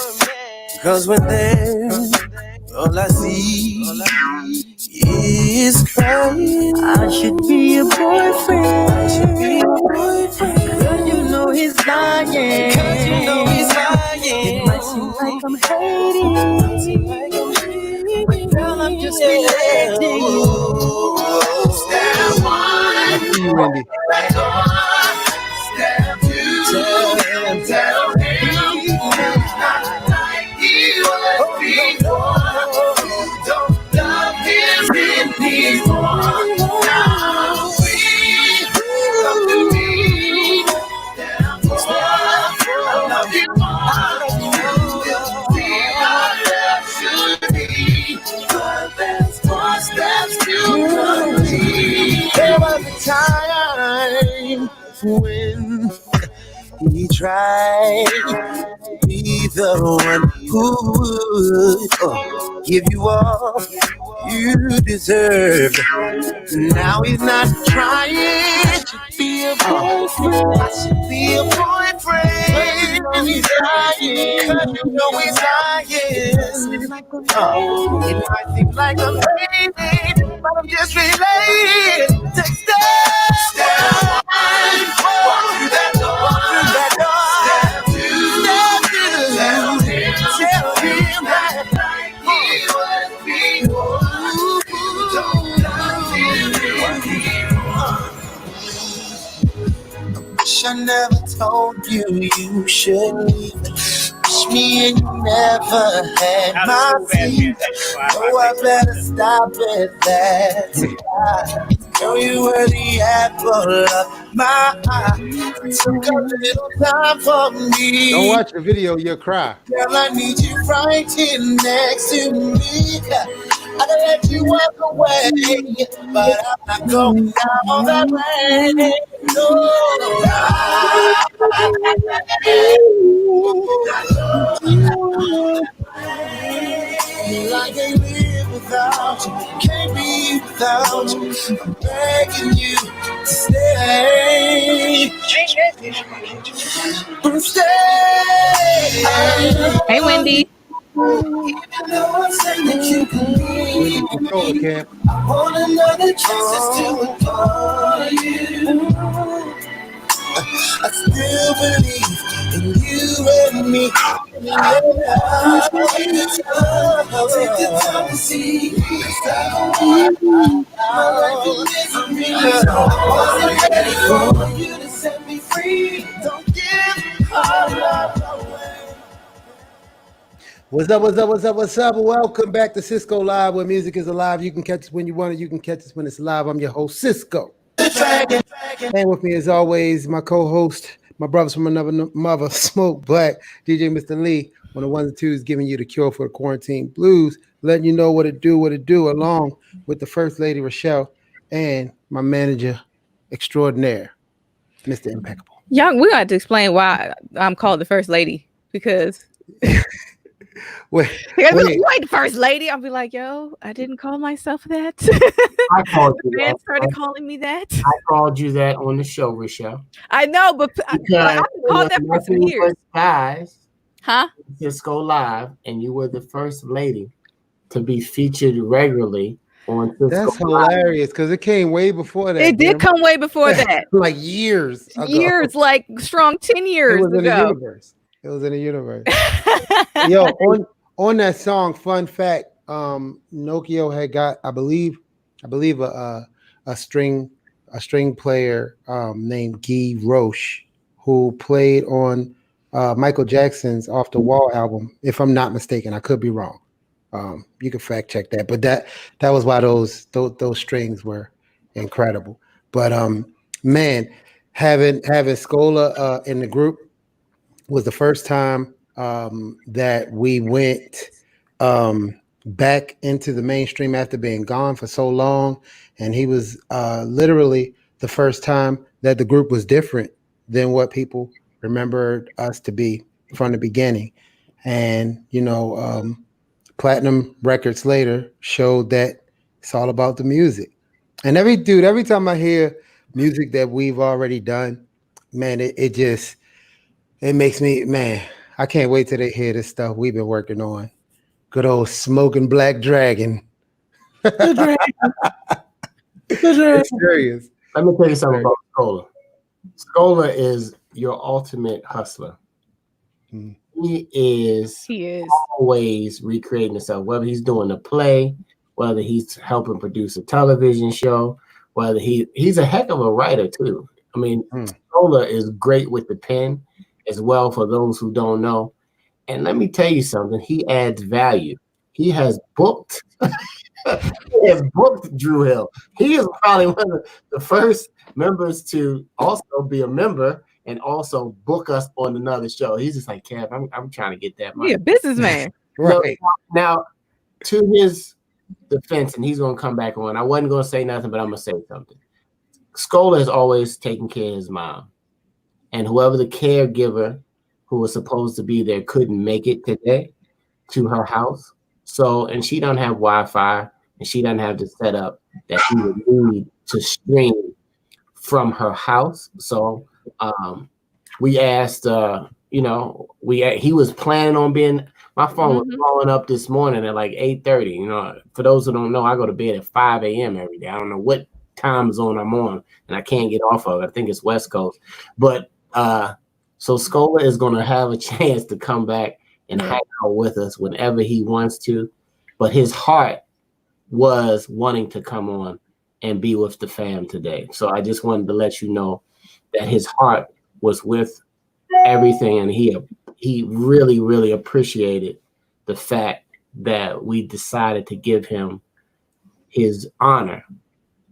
'cause when there's all I see is crying. I should be a boyfriend. I should be a boyfriend. 'Cause you know he's lying. It might seem like I'm hating, but girl, I'm just relating. Step one, Wendy. Step two, tell him it's not like he was before. Don't love him anymore. Now we come to me. Step four, I love you more. We are love should be, but there's 4 steps to complete. There was a time when he tried to be the one who would give you all you deserved. Now he's not trying to be a boyfriend. I should be a boyfriend. But he's lying. Cause you know he's lying. It might seem like I'm crazy, but I'm just related. Step one, walk through that door. Step two, tell him that he was before. Don't love him. Wish I never told you you should leave. Wish me and you never had my seat. Oh, I better stop at that. Girl, you were the apple of my eye. Took a little time for me. Don't watch the video, you'll cry. Girl, I need you right here next to me. I can let you walk away, but I'm not going down that way. No, I can't live without you, can't be without you. I'm begging you to stay. Stay. Hey, Wendy. Even though I say that you can leave, I want another chance to adore you. I still believe in you and me. Take the time to see. My life is misery. I wasn't ready for you to set me free. Don't give our love away. What's up, what's up, what's up, what's up? Welcome back to Sisqo Live, where music is alive. You can catch us when you want it. You can catch us when it's live. I'm your host, Sisqo. And with me, as always, my co-host, my brothers from another mother, Smoke Black, DJ Mr. Lee, on the ones and twos, giving you the cure for the quarantine blues, letting you know what it do, along with the First Lady, Rochelle, and my manager extraordinaire, Mr. Impeccable. Young, we got to explain why I'm called the First Lady, because... Wait, you ain't the First Lady. I'll be like, yo, I didn't call myself that. I called you fans that. started calling me that. I called you that on the show, Rochelle. I know, but I've been called that for some years. Guys, huh? Sisqo Live, and you were the first lady to be featured regularly on Sisqo. That's hilarious because it came way before that. It did come way before that. Like years ago. Years, like strong 10 years ago. In the universe. It was in the universe. Yo, on that song, fun fact, Nokia had got, I believe a string player named Guy Roche, who played on Michael Jackson's Off the Wall album, if I'm not mistaken. I could be wrong. You can fact check that, but that was why those strings were incredible. But man, having Scola in the group was the first time that we went back into the mainstream after being gone for so long. And he was literally the first time that the group was different than what people remembered us to be from the beginning. And, Platinum Records later showed that it's all about the music. And every time I hear music that we've already done, man, it makes me, man, I can't wait till they hear this stuff we've been working on. Good old Smoking Black Dragon. It's serious. Let me tell you something about Scola. Scola is your ultimate hustler. He is always recreating himself, whether he's doing a play, whether he's helping produce a television show, whether he's a heck of a writer too. I mean, Scola is great with the pen as well, for those who don't know. And let me tell you something, he adds value. He has booked Dru Hill. He is probably one of the first members to also be a member and also book us on another show. He's just like, Kev, I'm trying to get that money. Yeah, businessman. Right. Now, to his defense, and he's going to come back on, I wasn't going to say nothing, but I'm going to say something. Scola has always taken care of his mom. And whoever the caregiver who was supposed to be there couldn't make it today to her house. So, and she don't have Wi-Fi. and she doesn't have the setup that he would need to stream from her house. So we asked, he was planning on being. My phone was blowing up this morning at like 8:30. You know, for those who don't know, I go to bed at 5 a.m. every day. I don't know what time zone I'm on, and I can't get off of it. I think it's West Coast. But so Scola is going to have a chance to come back and hang out with us whenever he wants to. But his heart was wanting to come on and be with the fam today. So I just wanted to let you know that his heart was with everything, and he really, really appreciated the fact that we decided to give him his honor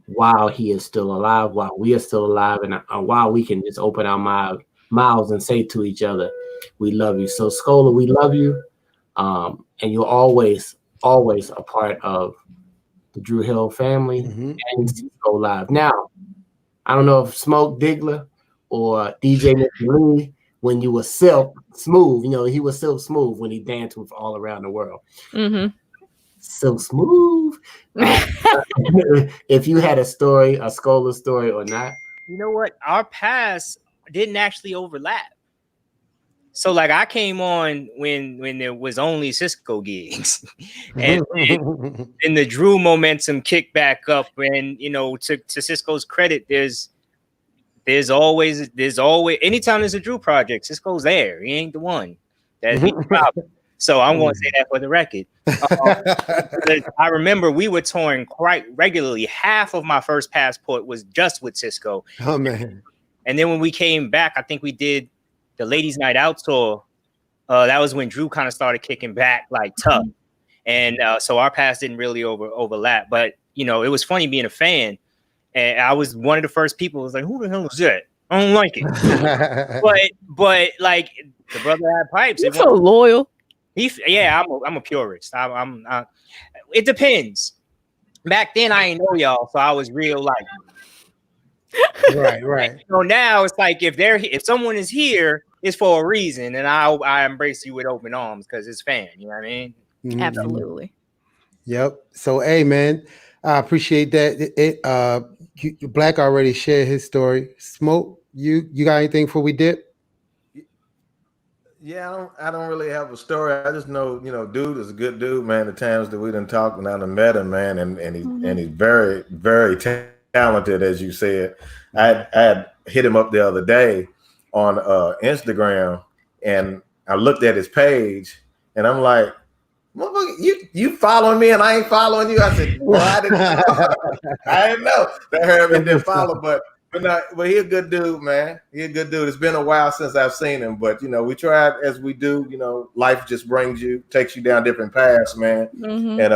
while he is still alive, while we are still alive, and while we can just open our mouths and say to each other, we love you. So Scola, we love you. And you're always a part of the Dru Hill family and Sisqo Live. Now, I don't know if Smoke Diggler or DJ Mr. Lee, when you were Silk Smooth, he was Silk Smooth when he danced with All Around the World. Silk Smooth. If you had a story, a Scola story or not. You know what? Our paths didn't actually overlap. So like I came on when there was only Sisqo gigs, and then the Dru momentum kicked back up. And to Sisqo's credit, there's always anytime there's a Dru project, Sisqo's there. He ain't the one. That's the problem. So I'm going to say that for the record. I remember we were touring quite regularly. Half of my first passport was just with Sisqo. Oh man! And then when we came back, I think we did the Ladies Night Out tour. That was when Dru kind of started kicking back like tough. And so our paths didn't really overlap. But, it was funny being a fan. And I was one of the first people who was like, who the hell is that? I don't like it. but like the brother had pipes. You're so loyal. I'm a purist. It depends. Back then I ain't know y'all, so I was real like right. Now it's like if someone is here, it's for a reason, and I embrace you with open arms because it's fan. You know what I mean? Absolutely. Yep. So hey man, I appreciate that. Black already shared his story. Smoke, you got anything before we dip? Yeah, I don't really have a story. I just know, dude is a good dude, man. The times that we done talked and I done met him, man, and he's very, very talented, as you said. I had hit him up the other day on Instagram, and I looked at his page, and I'm like, "Motherfucker, you following me, and I ain't following you." I said, "Well, I didn't know that Herman didn't follow, but he's a good dude, man. He's a good dude. It's been a while since I've seen him, but we tried as we do. Life just takes you down different paths, man. And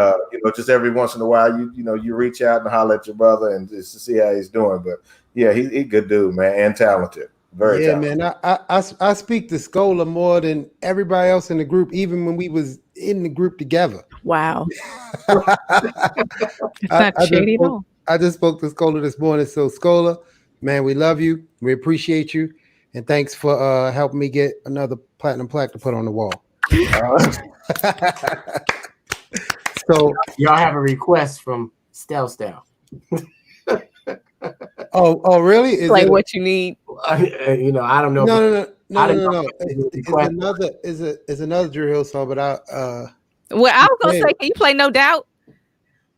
just every once in a while, you reach out and holler at your brother and just to see how he's doing. But yeah, he's a good dude, man, and talented. Very talented. Man. I speak to Scola more than everybody else in the group, even when we was in the group together. Wow. It's not shady at all. I just spoke to Scola this morning. So Scola, man, we love you. We appreciate you. And thanks for helping me get another platinum plaque to put on the wall. So y'all have a request from Stel. Oh, really? Is like what you need? I don't know. No. It's another Dru Hill song, but I was gonna say, can you play No Doubt?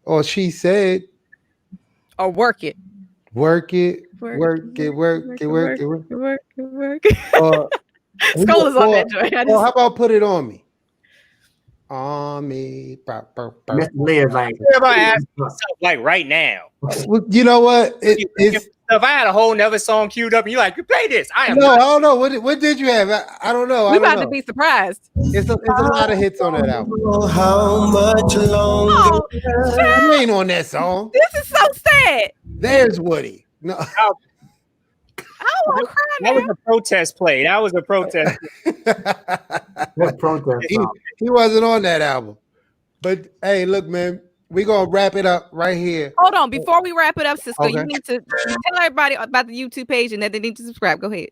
Or She Said. Or Work It. Work it. Scola's on that joint. How about Put It On Me? On me. Mr. Lee is like, like right now. You know what? If I had a whole nother song queued up and you're like, you play this. I don't know. What did you have? I don't know. We're about to be surprised. It's a lot of hits on that album. How much longer? You ain't on that song. This is so sad. There's Woody. No. I don't want to cry now. That was a protest play. That was a protest. He wasn't on that album. But hey, look, man, we're gonna wrap it up right here. Hold on, before we wrap it up, Sisqo, you need to tell everybody about the YouTube page and that they need to subscribe. Go ahead.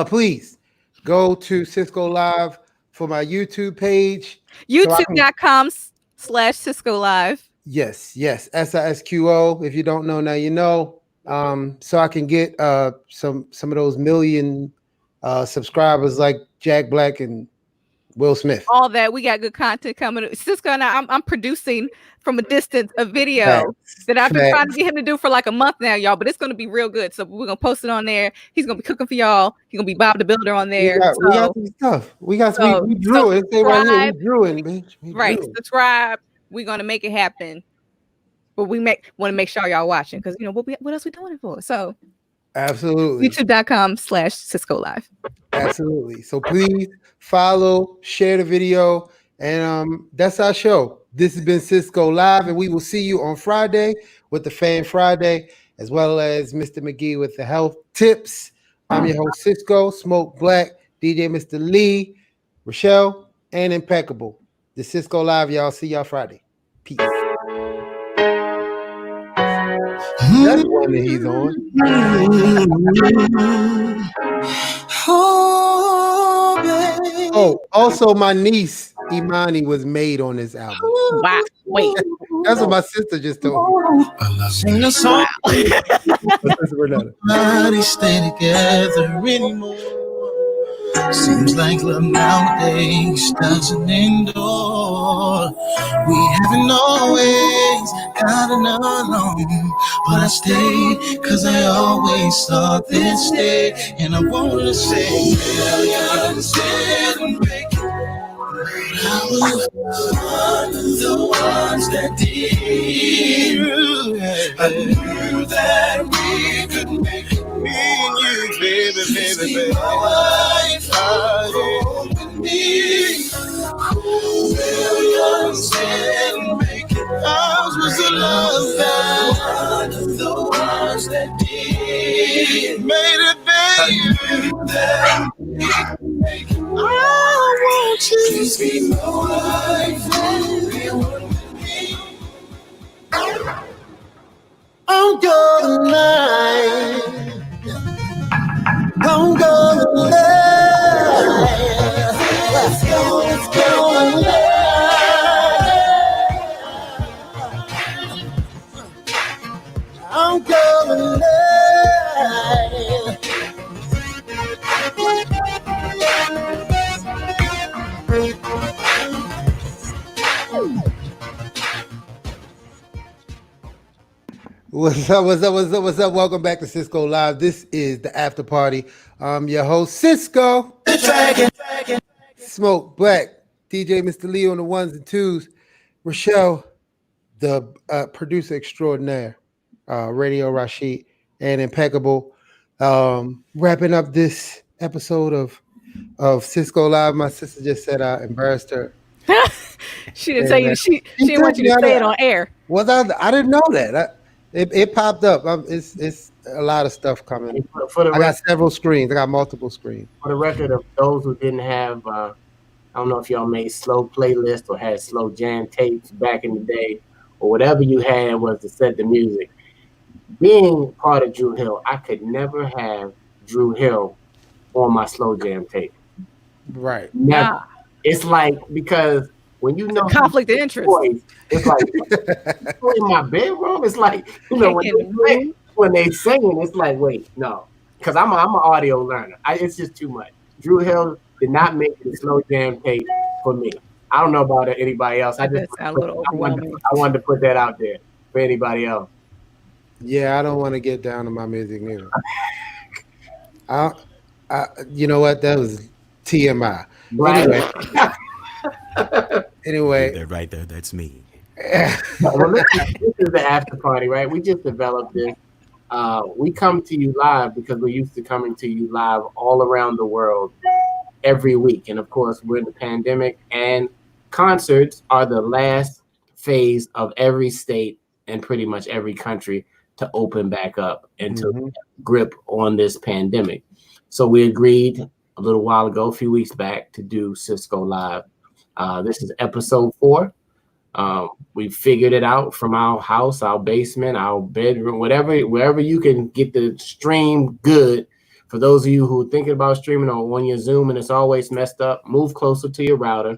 Please go to Sisqo Live for my YouTube page. YouTube.com/Sisqo Live. Yes, SISQO. If you don't know now, you know. So I can get some of those million subscribers like Jack Black and Will Smith. All that, we got good content coming. Sisqo and I'm producing from a distance a video that I've been trying to get him to do for like a month now, y'all. But it's gonna be real good. So we're gonna post it on there. He's gonna be cooking for y'all. He's gonna be Bob the Builder on there. We got some stuff. We drew it. Say right here, we drew it, bitch. Right, subscribe. We're gonna make it happen. But we want to make sure y'all watching because you know what else we doing it for. So absolutely, youtube.com/Sisqo Live. Absolutely. So please follow, share the video, and that's our show. This has been Sisqo Live, and we will see you on Friday with the Fan Friday, as well as Mr. McGee with the health tips. I'm your host, Sisqo, Smoke Black, DJ Mr. Lee, Rochelle, and Impeccable. The Sisqo Live, y'all. See y'all Friday. Peace. That's one that he's on. Oh, also my niece Imani was made on this album. Wow. Wait. That's what my sister just told me. Sing a song. Nobody stay together anymore. Seems like love nowadays doesn't endure. We haven't always gotten along, but I stay cause I always thought this day. And I wanna say millions didn't make it. I was one of the ones that did. I knew that we could make it. Me and you, baby. My wife, home with me. Millions didn't make it. Ours was the love that one of the ones that did. Made it, baby. That we could make it. I want you. Please be my wife and be one with me. I'm gonna lie. I'm gonna lie. Let's go lie. I'm gonna lie. What's up? Welcome back to Sisqo Live. This is the after party. I'm your host, Sisqo. Smoke Black, DJ Mr. Lee on the ones and twos. Rochelle, the producer extraordinaire, Radio Rashid, and Impeccable. Wrapping up this episode of Sisqo Live. My sister just said I embarrassed her. She didn't tell you. She didn't want you to say it on air. Was I didn't know that. It popped up. It's a lot of stuff coming. I got several screens. I got multiple screens. For the record of those who didn't have, I don't know if y'all made slow playlists or had slow jam tapes back in the day, or whatever you had was to set the music. Being part of Dru Hill, I could never have Dru Hill on my slow jam tape. Right. Never. Yeah. It's like, because when you know conflict of interest, voice, it's like in my bedroom. It's like, you know, when they singing, it's like, wait, no, because I'm an audio learner. It's just too much. Dru Hill did not make the slow jam tape for me. I don't know about anybody else. I wanted to put that out there for anybody else. Yeah, I don't want to get down to my music neither. You know what? That was TMI. Right. Anyway, right there. That's me. Well, this is the after party, right? We just developed this. We come to you live because we're used to coming to you live all around the world every week. And of course, we're in the pandemic, and concerts are the last phase of every state and pretty much every country to open back up and to grip on this pandemic. So we agreed a little while ago, a few weeks back, to do Sisqo Live. This is episode 4. We figured it out from our house, our basement, our bedroom, wherever you can get the stream good. For those of you who are thinking about streaming or on your Zoom and it's always messed up, move closer to your router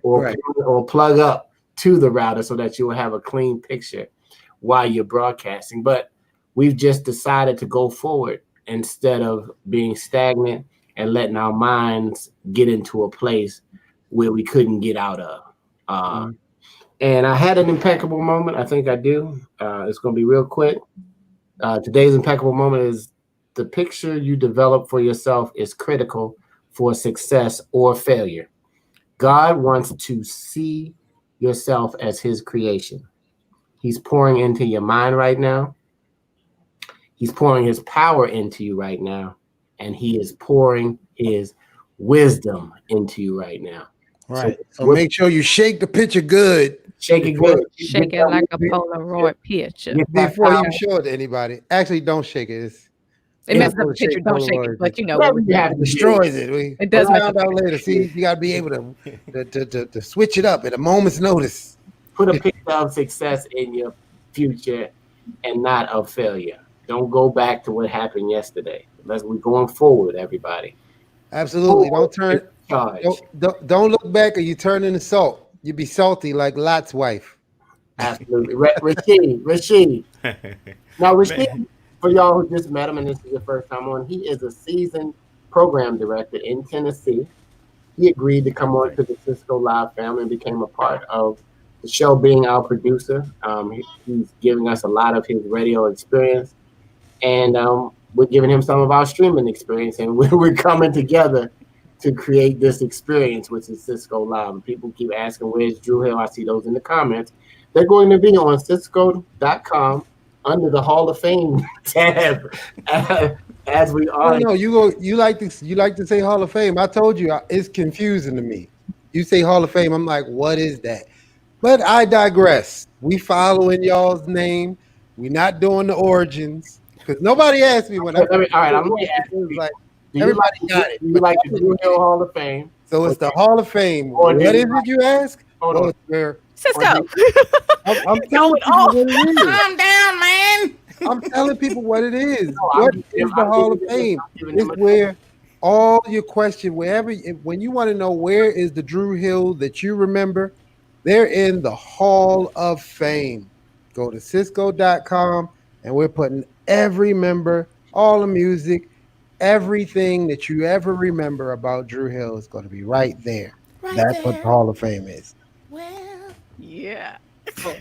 or plug up to the router so that you will have a clean picture while you're broadcasting. But we've just decided to go forward instead of being stagnant and letting our minds get into a place where we couldn't get out of. And I had an impeccable moment. I think I do. It's going to be real quick. Today's impeccable moment is the picture you develop for yourself is critical for success or failure. God wants to see yourself as his creation. He's pouring into your mind right now. He's pouring his power into you right now. And he is pouring his wisdom into you right now. Right. So make sure you shake the picture good. Shake it good. Shake it like a Polaroid picture. Before you show it to anybody. Actually, don't shake it. It messes up the picture. Don't shake it, but you know it destroys it. It does mess find out later. See, you gotta be able to switch it up at a moment's notice. Put a picture of success in your future and not of failure. Don't go back to what happened yesterday. We're going forward, everybody. Absolutely. Don't look back or you turn into salt. You be salty like Lot's wife. Absolutely. Rashid. Now, Rashid, for y'all who just met him and this is your first time on, he is a seasoned program director in Tennessee. He agreed to come on to the Sisqo Live family and became a part of the show, being our producer. He's giving us a lot of his radio experience, and we're giving him some of our streaming experience, and we're coming together to create this experience, which is Sisqo Live. And people keep asking, where's Dru Hill? I see those in the comments. They're going to be on Sisqo.com under the Hall of Fame tab as we are. No, you like to say Hall of Fame. I told you it's confusing to me. You say Hall of Fame, I'm like, what is that? But I digress. We following y'all's name. We're not doing the origins because nobody asked me when. All right, I'm going to ask you. Like, everybody got it. Do you like the Dru Hill Hall of Fame? So it's the Hall of Fame. What is it you ask? Hold on. Sisqo. I'm telling people what it is. Calm down, man. I'm telling people what it is. What is the Hall of Fame? It's where all your questions, when you want to know where is the Dru Hill that you remember, they're in the Hall of Fame. Go to Sisqo.com and we're putting every member, all the music, everything that you ever remember about Dru Hill is going to be right there. That's what the Hall of Fame is. Yeah.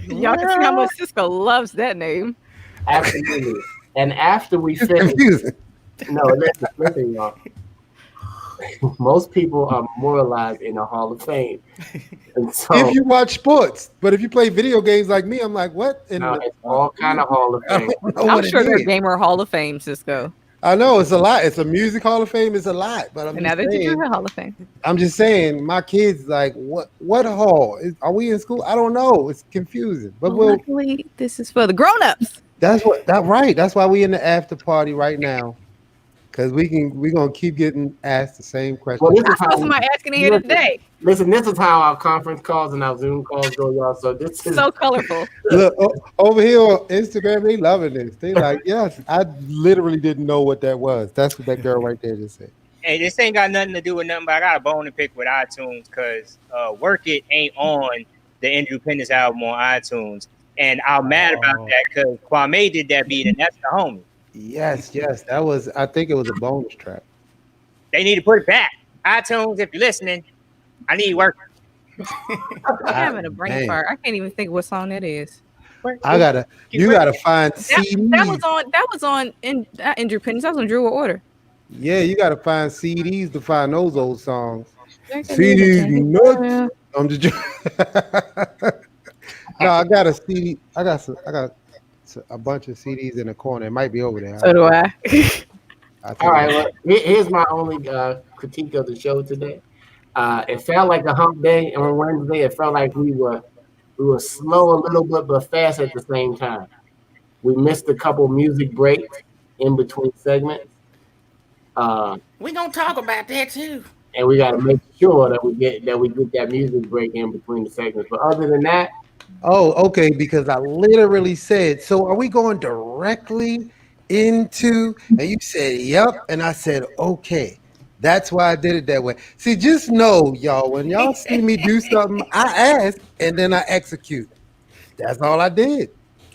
Y'all can see how much Sisqo loves that name. Absolutely. And after we finish, listen, y'all. Most people are moralized in the Hall of Fame. And so, if you watch sports, but if you play video games like me, I'm like, what? It's all kind of Hall of Fame. I'm sure they're Gamer Hall of Fame, Sisqo. I know it's a lot. It's a music Hall of Fame. It's a lot, but I'm now just that you saying, do Hall of Fame. I'm just saying, my kids like, what hall? Are we in school? I don't know. It's confusing. But luckily, this is for the grown-ups. That's right. That's why we in the after party right now, because we're gonna keep getting asked the same question. Well, this is how somebody asking here today. Listen, this is how our conference calls and our Zoom calls go, y'all. So this is so colorful. Look, over here on Instagram, they loving this. They like, yes, I literally didn't know what that was. That's what that girl right there just said. Hey, this ain't got nothing to do with nothing, but I got a bone to pick with iTunes because Work It ain't on the Independence album on iTunes. And I'm mad about that because Kwame did that beat, and that's the homie. Yes. That was, I think it was a bonus track. They need to put it back. iTunes, if you're listening, I need Work It. I'm having a brain fart. I can't even think what song that is. You gotta find CDs. That was on Independence. That was on Dru Order. Yeah, you gotta find CDs to find those old songs. CDs nuts. I'm just joking. No, I got a CD. I got a bunch of CDs in the corner. It might be over there. So do I. All right. Well, here's my only critique of the show today. It felt like a hump day on Wednesday. It felt like we were slow a little bit, but fast at the same time. We missed a couple music breaks in between segments. We're gonna talk about that too. And we got to make sure that we get that music break in between the segments. But other than that. Oh, okay, because I literally said, so are we going directly into, and you said, yep, and I said, okay, That's why I did it that way. See, just know, y'all, when y'all see me do something, I ask and then I execute. That's all I did.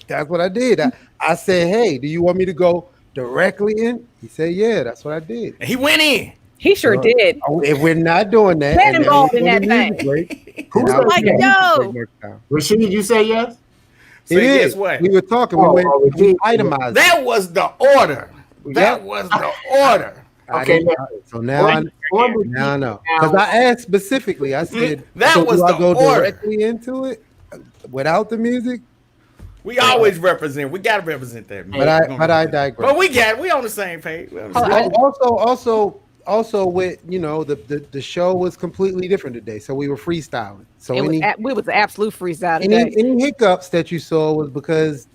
That's what I did. I said, hey, do you want me to go directly in? He said, yeah, that's what I did. And he went in. He sure did. If we're not doing that, Get involved in that thing. Who's like, yo? Rashid, you say yes? So It guess what? We were talking. We itemized. That was the order. That was the order. Okay. So now I know. Because I asked specifically. I said, that so was do I the go order. directly into it without the music? We always represent. We gotta represent that. But I digress. But we on the same page. Also, with the show was completely different today, so we were freestyling. So it was an absolute freestyle today. Any hiccups that you saw was because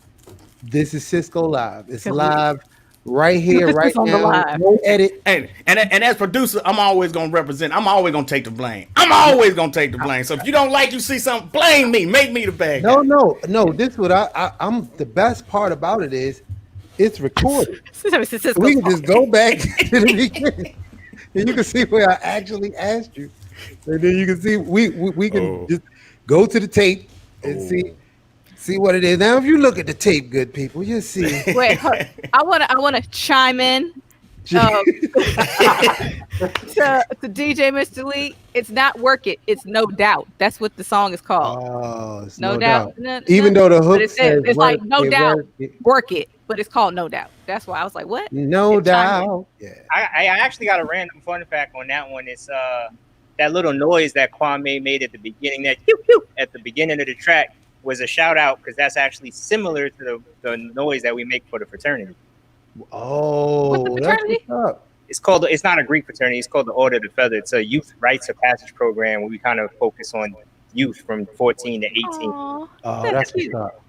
this is Sisqo Live. It's live right here, right now. No edit. And as producer, I'm always gonna represent. I'm always gonna take the blame. I'm always gonna take the blame. So if you don't like, you see something, blame me. Make me the bad guy. No. This is what I'm. The best part about it is it's recorded. We can just go back to the beginning. And you can see where I actually asked you, and then you can see we can just go to the tape and see what it is. Now, if you look at the tape, good people, you'll see. Wait, I wanna chime in to DJ Mr. Lee. It's not Work It. It's No Doubt. That's what the song is called. Oh, it's No Doubt. Even though the hook says it's like No Doubt. Work It, but it's called No Doubt. That's why I was like, what? No Doubt. Yeah. I actually got a random fun fact on that one. It's that little noise that Kwame made at the beginning, that at the beginning of the track, was a shout out because that's actually similar to the noise that we make for the fraternity. Oh, what's the fraternity? It's not a Greek fraternity. It's called the Order of the Feather. It's a youth rites of passage program where we kind of focus on youth from 14 to 18. Oh, that's what's up.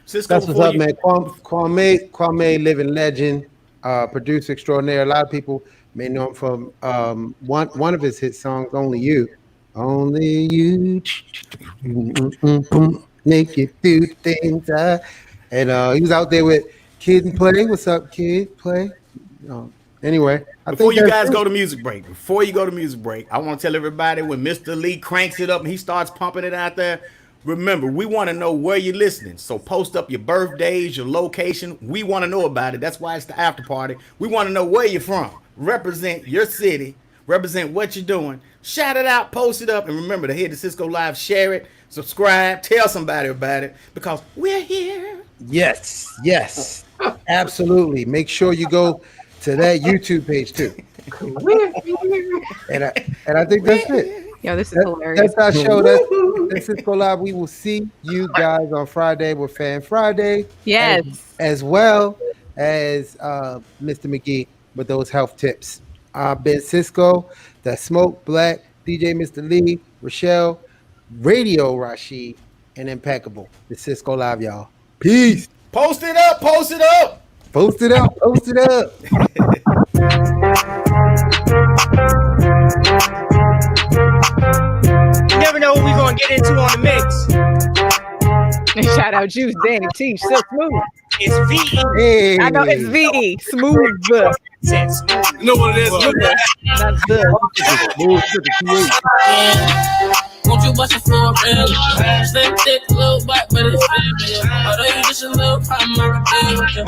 Sisqo, That's what's up, man. Kwame, living legend, producer extraordinaire. A lot of people may know him from one of his hit songs, "Only You." Only you make you do things. And he was out there with Kid and Play. What's up, Kid? Play. Anyway, before you guys go to music break, I want to tell everybody when Mr. Lee cranks it up and he starts pumping it out there. Remember, we want to know where you're listening. So post up your birthdays, your location. We want to know about it. That's why it's the after party. We want to know where you're from. Represent your city. Represent what you're doing. Shout it out, post it up, and remember to hit the Sisqo Live, share it, subscribe, tell somebody about it because we're here. Yes, absolutely. Make sure you go to that YouTube page too. And I think that's it. Yo, this is hilarious. That's our show. That's Sisqo Live. We will see you guys on Friday with Fan Friday. Yes. As well as Mr. McGee with those health tips. I've been Sisqo, the Smoke Black, DJ Mr. Lee, Rochelle, Radio Rashid, and Impeccable. The Sisqo Live, y'all. Peace. Post it up. Post it up. You never know what we're going to get into on the mix. Shout out Juice, Danny T, so smooth. It's VE. Hey. I know it's VE, smooth. You know what it is? That's good. Smooth to the TH. Won't you watch it for a real? Slim, thick, little back, but it's real. Although you just a little problem, I can deal with you.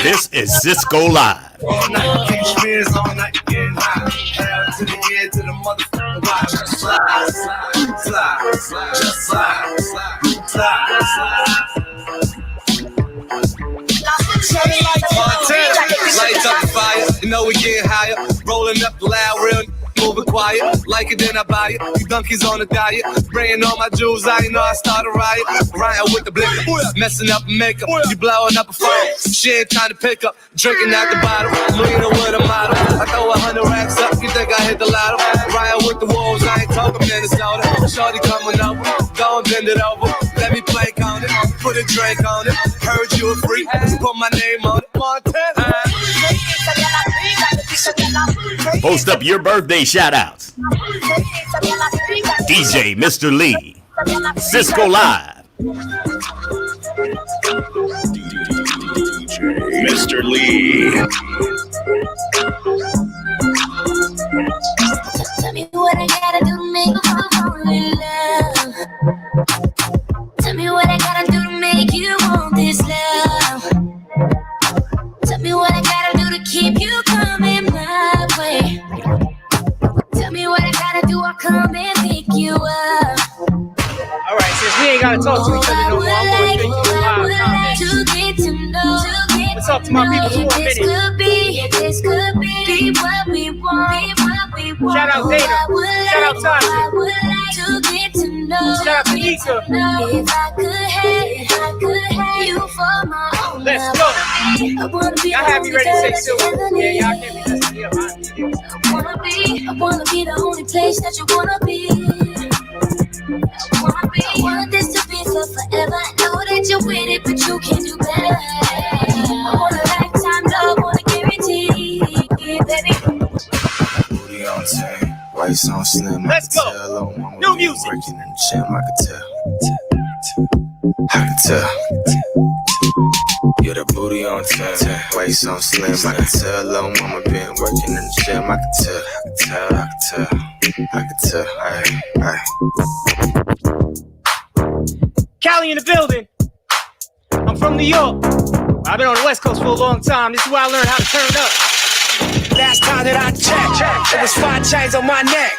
This is Sisqo Live. All night, keep smears all night, getting high. Down to the head, to the motherfucking wire. Slide, slide, slide, slide, just slide, slide, slide, slide. Montana, lights up the fire, you know we getting higher. Rolling up the loud, real moving quiet. Like it, then I buy it. You donkeys on a diet. Spraying all my jewels, I know I start a riot. Riding with the blicker, messing up makeup. You blowing up a phone. She ain't trying to pick up. Drinking out the bottle, leaning with a model. I throw 100 racks up, you think I hit the lotto? Riding with the wolves, I ain't talking Minnesota. Shorty coming over, go and bend it over. Let me plank on it, put a drink on it. Heard you a freak, put my name on it. Montana. Post up your birthday shout outs. DJ Mr. Lee. Sisqo Live. DJ Mr. Lee. Tell me what I gotta do to make you fall in love. Tell me what I gotta do to make you want this love. Tell me what I gotta do to keep you coming my way. Tell me what I gotta do, I'll come and pick you up. All right, since we ain't gotta talk to each other no more, I'm gonna drink you live. To get to know. Let's talk to my people for a minute. This could be what we want. Shout out Dana. Shout out Tasha. To get to know. Shout out to Nika. If I could have you for my own. Let's go. Y'all have me ready to say silver. Yeah, y'all can't be messing me up. I wanna be the only place that you wanna be. I want this to be for forever. I know that you're with it, but you can do better. I want a lifetime love, want a guarantee, baby. Booty on time, waist on slim. Let's go. New music. Working in the gym, I could tell. I could tell. You're the booty on time, waist on slim. I could tell, little mama been working in the gym. I could tell. I could tell. Aye. Cali in the building. I'm from New York. I've been on the West Coast for a long time. This is where I learned how to turn up. Last time that I checked, it was 5 chains on my neck.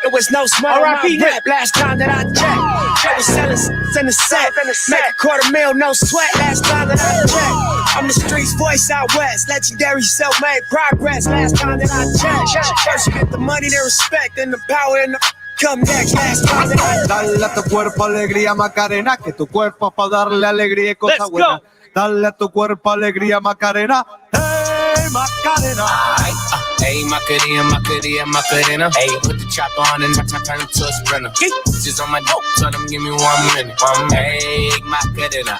It was no small on my rep. Last time that I checked, I was selling in the set. Make $250,000, no sweat. Last time that I checked, I'm the streets voice out west. Legendary self-made progress. Last time that I checked, first you get the money, the respect, and the power, and the come next. Last time that I Dale a tu cuerpo alegría Macarena, que tu cuerpo pa darle alegría y cosa buena. Dale a tu cuerpo alegría Macarena. Hey Macarena. Hey, Macarena. Hey, put the chopper on and I turn him to a sprinter. Just on my dope, tell them give me 1 minute. Hey, Macarena.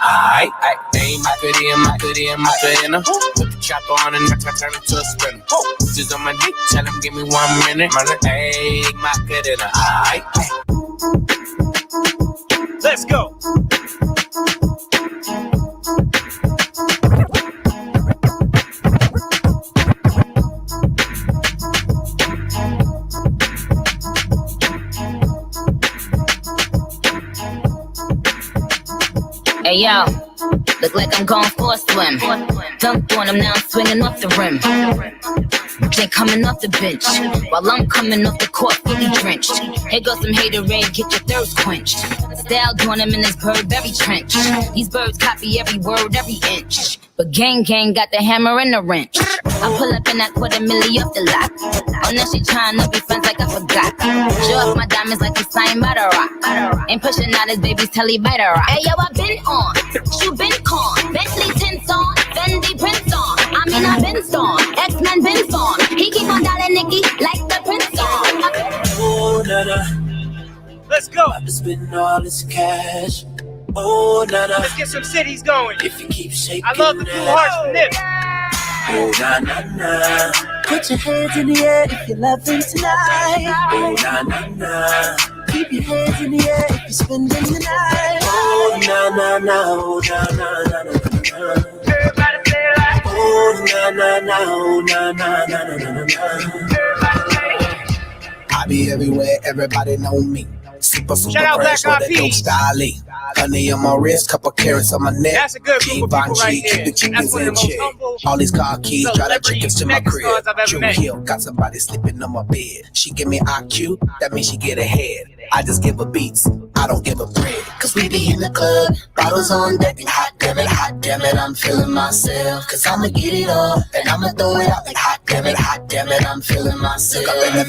Hey, Macarena. Put the chopper on and I turn him to a sprinter. Just on my dope, tell them give me 1 minute. Hey, Macarena. Let's go. Hey yo, look like I'm going for a swim. Dunked on him, now I'm swinging off the rim. They coming off the bench, while I'm coming off the court fully drenched. Here goes some haterade, get your thirst quenched. Style doing him in this Burberry trench. These birds copy every word, every inch. But gang got the hammer and the wrench. I pull up in that $250,000 off the lot. Oh, now she tryna be friends like I forgot. Show off my diamonds like it's signed by the rock. Ain't pushing out his baby's telly by the rock. Hey yo, I been on, you been con. Bentley tints on, Fendi prints on. I mean I been storm, X-Men been storm. He keep on dialing Nicky like the prince on. Oh, nana. Let's go. I've been spending all this cash. Oh, nana. Let's get some cities going. If you keep shaking I love the Blue Hearts nip. Oh, na. Put your hands in the air if you're loving tonight. Oh, na. Keep your hands in the air if you're spending the night. Oh, na. Oh, na. Everybody say it like. Oh, na. Oh, na. I be everywhere, everybody know me. Super Shout out fresh Black with Eyed a dope Peas. style. Honey on my wrist, couple carrots on my neck. That's a good group of people right Keep there. the chickens That's one of in the most check. humble All these car keys, drive the chickens to my crib. megastars I've ever Dru met. Hill, got somebody sleeping on my bed. She give me IQ, that means she get ahead. I just give her beats, I don't give her bread. Cause we be in the club, bottles on deck, and hot damn it, I'm feeling myself. Cause I'ma get it all, and I'ma throw it out like hot damn it, I'm feeling myself. Look up in the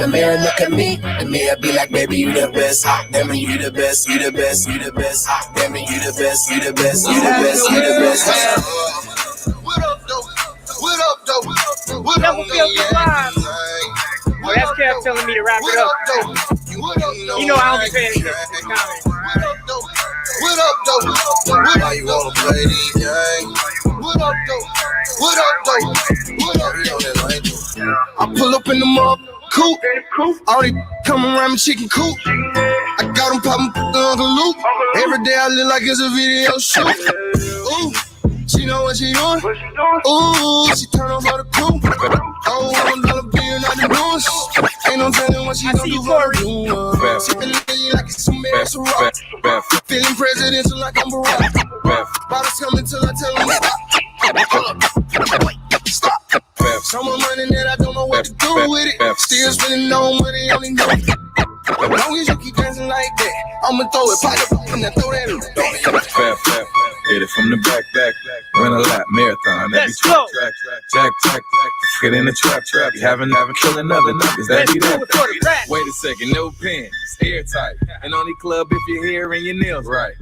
mirror, look at me. The mirror be like, baby, you the best. Hot damn it, you the best, you the best, you the best. Hot damn it, you the best, you the best, you the best, you the best. What up, though? What Never up, feel good vibes. Well, that's Kev telling me to wrap it up. You know I don't be paying attention to the comments. What up, though? Why you wanna play these games? What up, though? I pull up in the mob coupe. All they come around me chicken coop. I got them popping the Uncle Luke. Every day I look like it's a video shoot. Ooh, she know what she doing. Ooh, she turn on for the crew. Oh, $1 bill, not the news. Ain't no telling what she gon' do for you. Sipping lean like it's some Maris rock. Feeling presidential like I'm Barack. Bottles coming till I tell them stop. So much money that I don't know what to do with it. Still spending no money, only know. As long as you keep dancing like that, I'ma throw it, pop and then throw that in. Hit it from the back, run a lap, marathon. Let's go. Jack, get in the trap. You haven't killed another niggas. That be that. Wait a second, no pins, airtight. And only club if you're here and your nails right.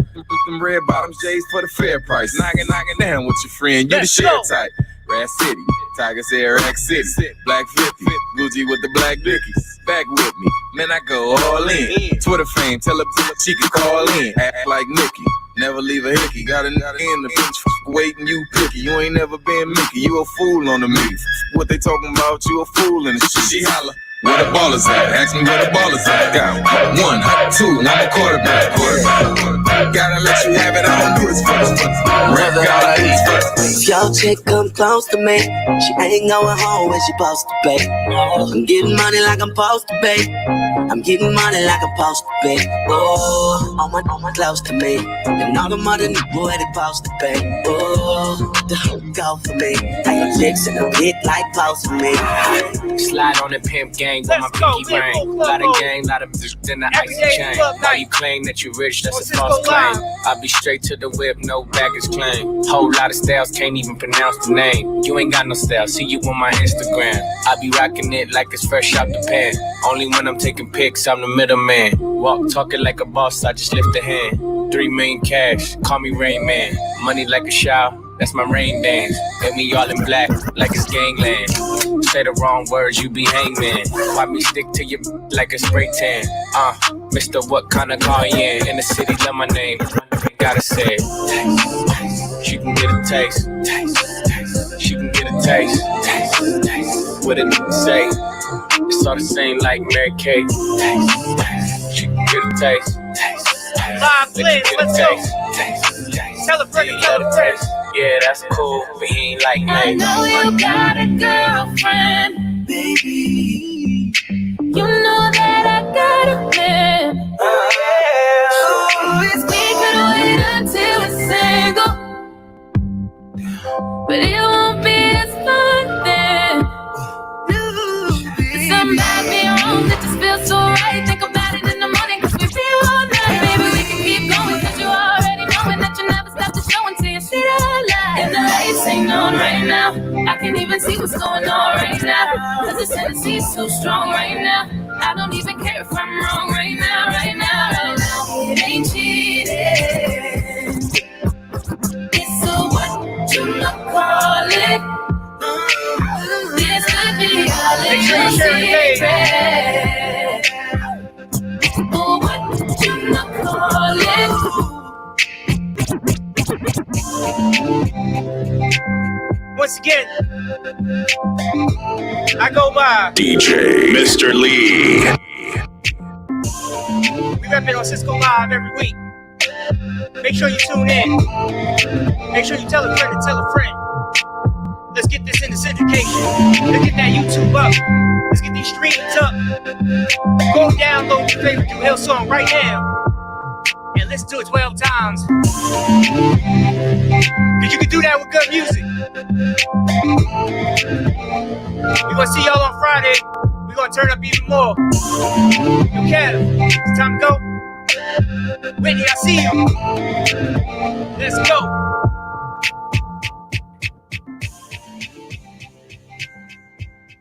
Them red bottoms, J's for the fair price. Knocking down with your friend, you the share type. Rat City, Tigers Air X City, Black 50, Gucci with the black dickies. Back with me, man, I go all in. Twitter fame, tell her she can call in. Act like Nikki, never leave a hickey. Got in the bitch, waiting you picky. You ain't never been Mickey, you a fool on the meat. What they talking about, you a fool in the shit. She holla, where the ballers at? Ask me where the ballers at. Got one, two, I'm a quarterback. Gotta let you have it, I don't do this first. Rap gotta do this first. If your chick come close to me, she ain't going home when she supposed to pay. I'm getting money like I'm supposed to pay. I'm getting money like I'm supposed to pay. Oh, all my close to me. And all the money the boy they supposed to pay. Oh, the hook go for me. I got chicks in the pit like close to me. Slide on the pimp gang with my pinky ring. Lot of gang, lot of bitch, then the icy chain. Why you claim that you rich, that's a false claim. I be straight to the whip, no baggage claim. Whole lot of styles, can't even pronounce the name. You ain't got no style, see you on my Instagram. I be rocking it like it's fresh out the pan. Only when I'm taking pics, I'm the middleman. Walk talking like a boss, I just lift a hand. 3 million cash, call me Rain Man. Money like a shower, that's my rain dance. Got me all in black, like it's gangland. Say the wrong words, you be hangman. Why me stick to you like a spray tan? Mr. What kind of car you in the city, love my name. Gotta say it. She can get a taste. She can get a taste. What it say? It's all the same like Mary Kate. She can get a taste. Live Liz, let's go. Tell a friend, tell a friend. Yeah, that's cool, but he ain't like me. I know you got a girlfriend, baby. You know that I got a man. We could wait until we're single, but it won't be as fun then. There's something about me home that just feels so right. Think about it in the morning, cause we feel all night. Baby, we can keep going, cause you already knowing that you never stop the show until you see the light. And the lights ain't on right now. I can even see what's going on right now. Cause the Tennessee is so strong right now. I don't even care if I'm wrong right now, right now, right now. It ain't cheating. It's a what you call it. This could be our little secret. Oh, what you call it. Once again, I go by DJ Mr. Lee. We repping on Sisqo Live every week. Make sure you tune in. Make sure you tell a friend to tell a friend. Let's get this into syndication. Let's get that YouTube up. Let's get these streams up. Go download your favorite Dru Hill song right now. And listen to it 12 times. Cause you can do that with good music. We're gonna see y'all on Friday. We're gonna turn up even more. Yo, Cat, it's time to go. Whitney, I see you. Let's go.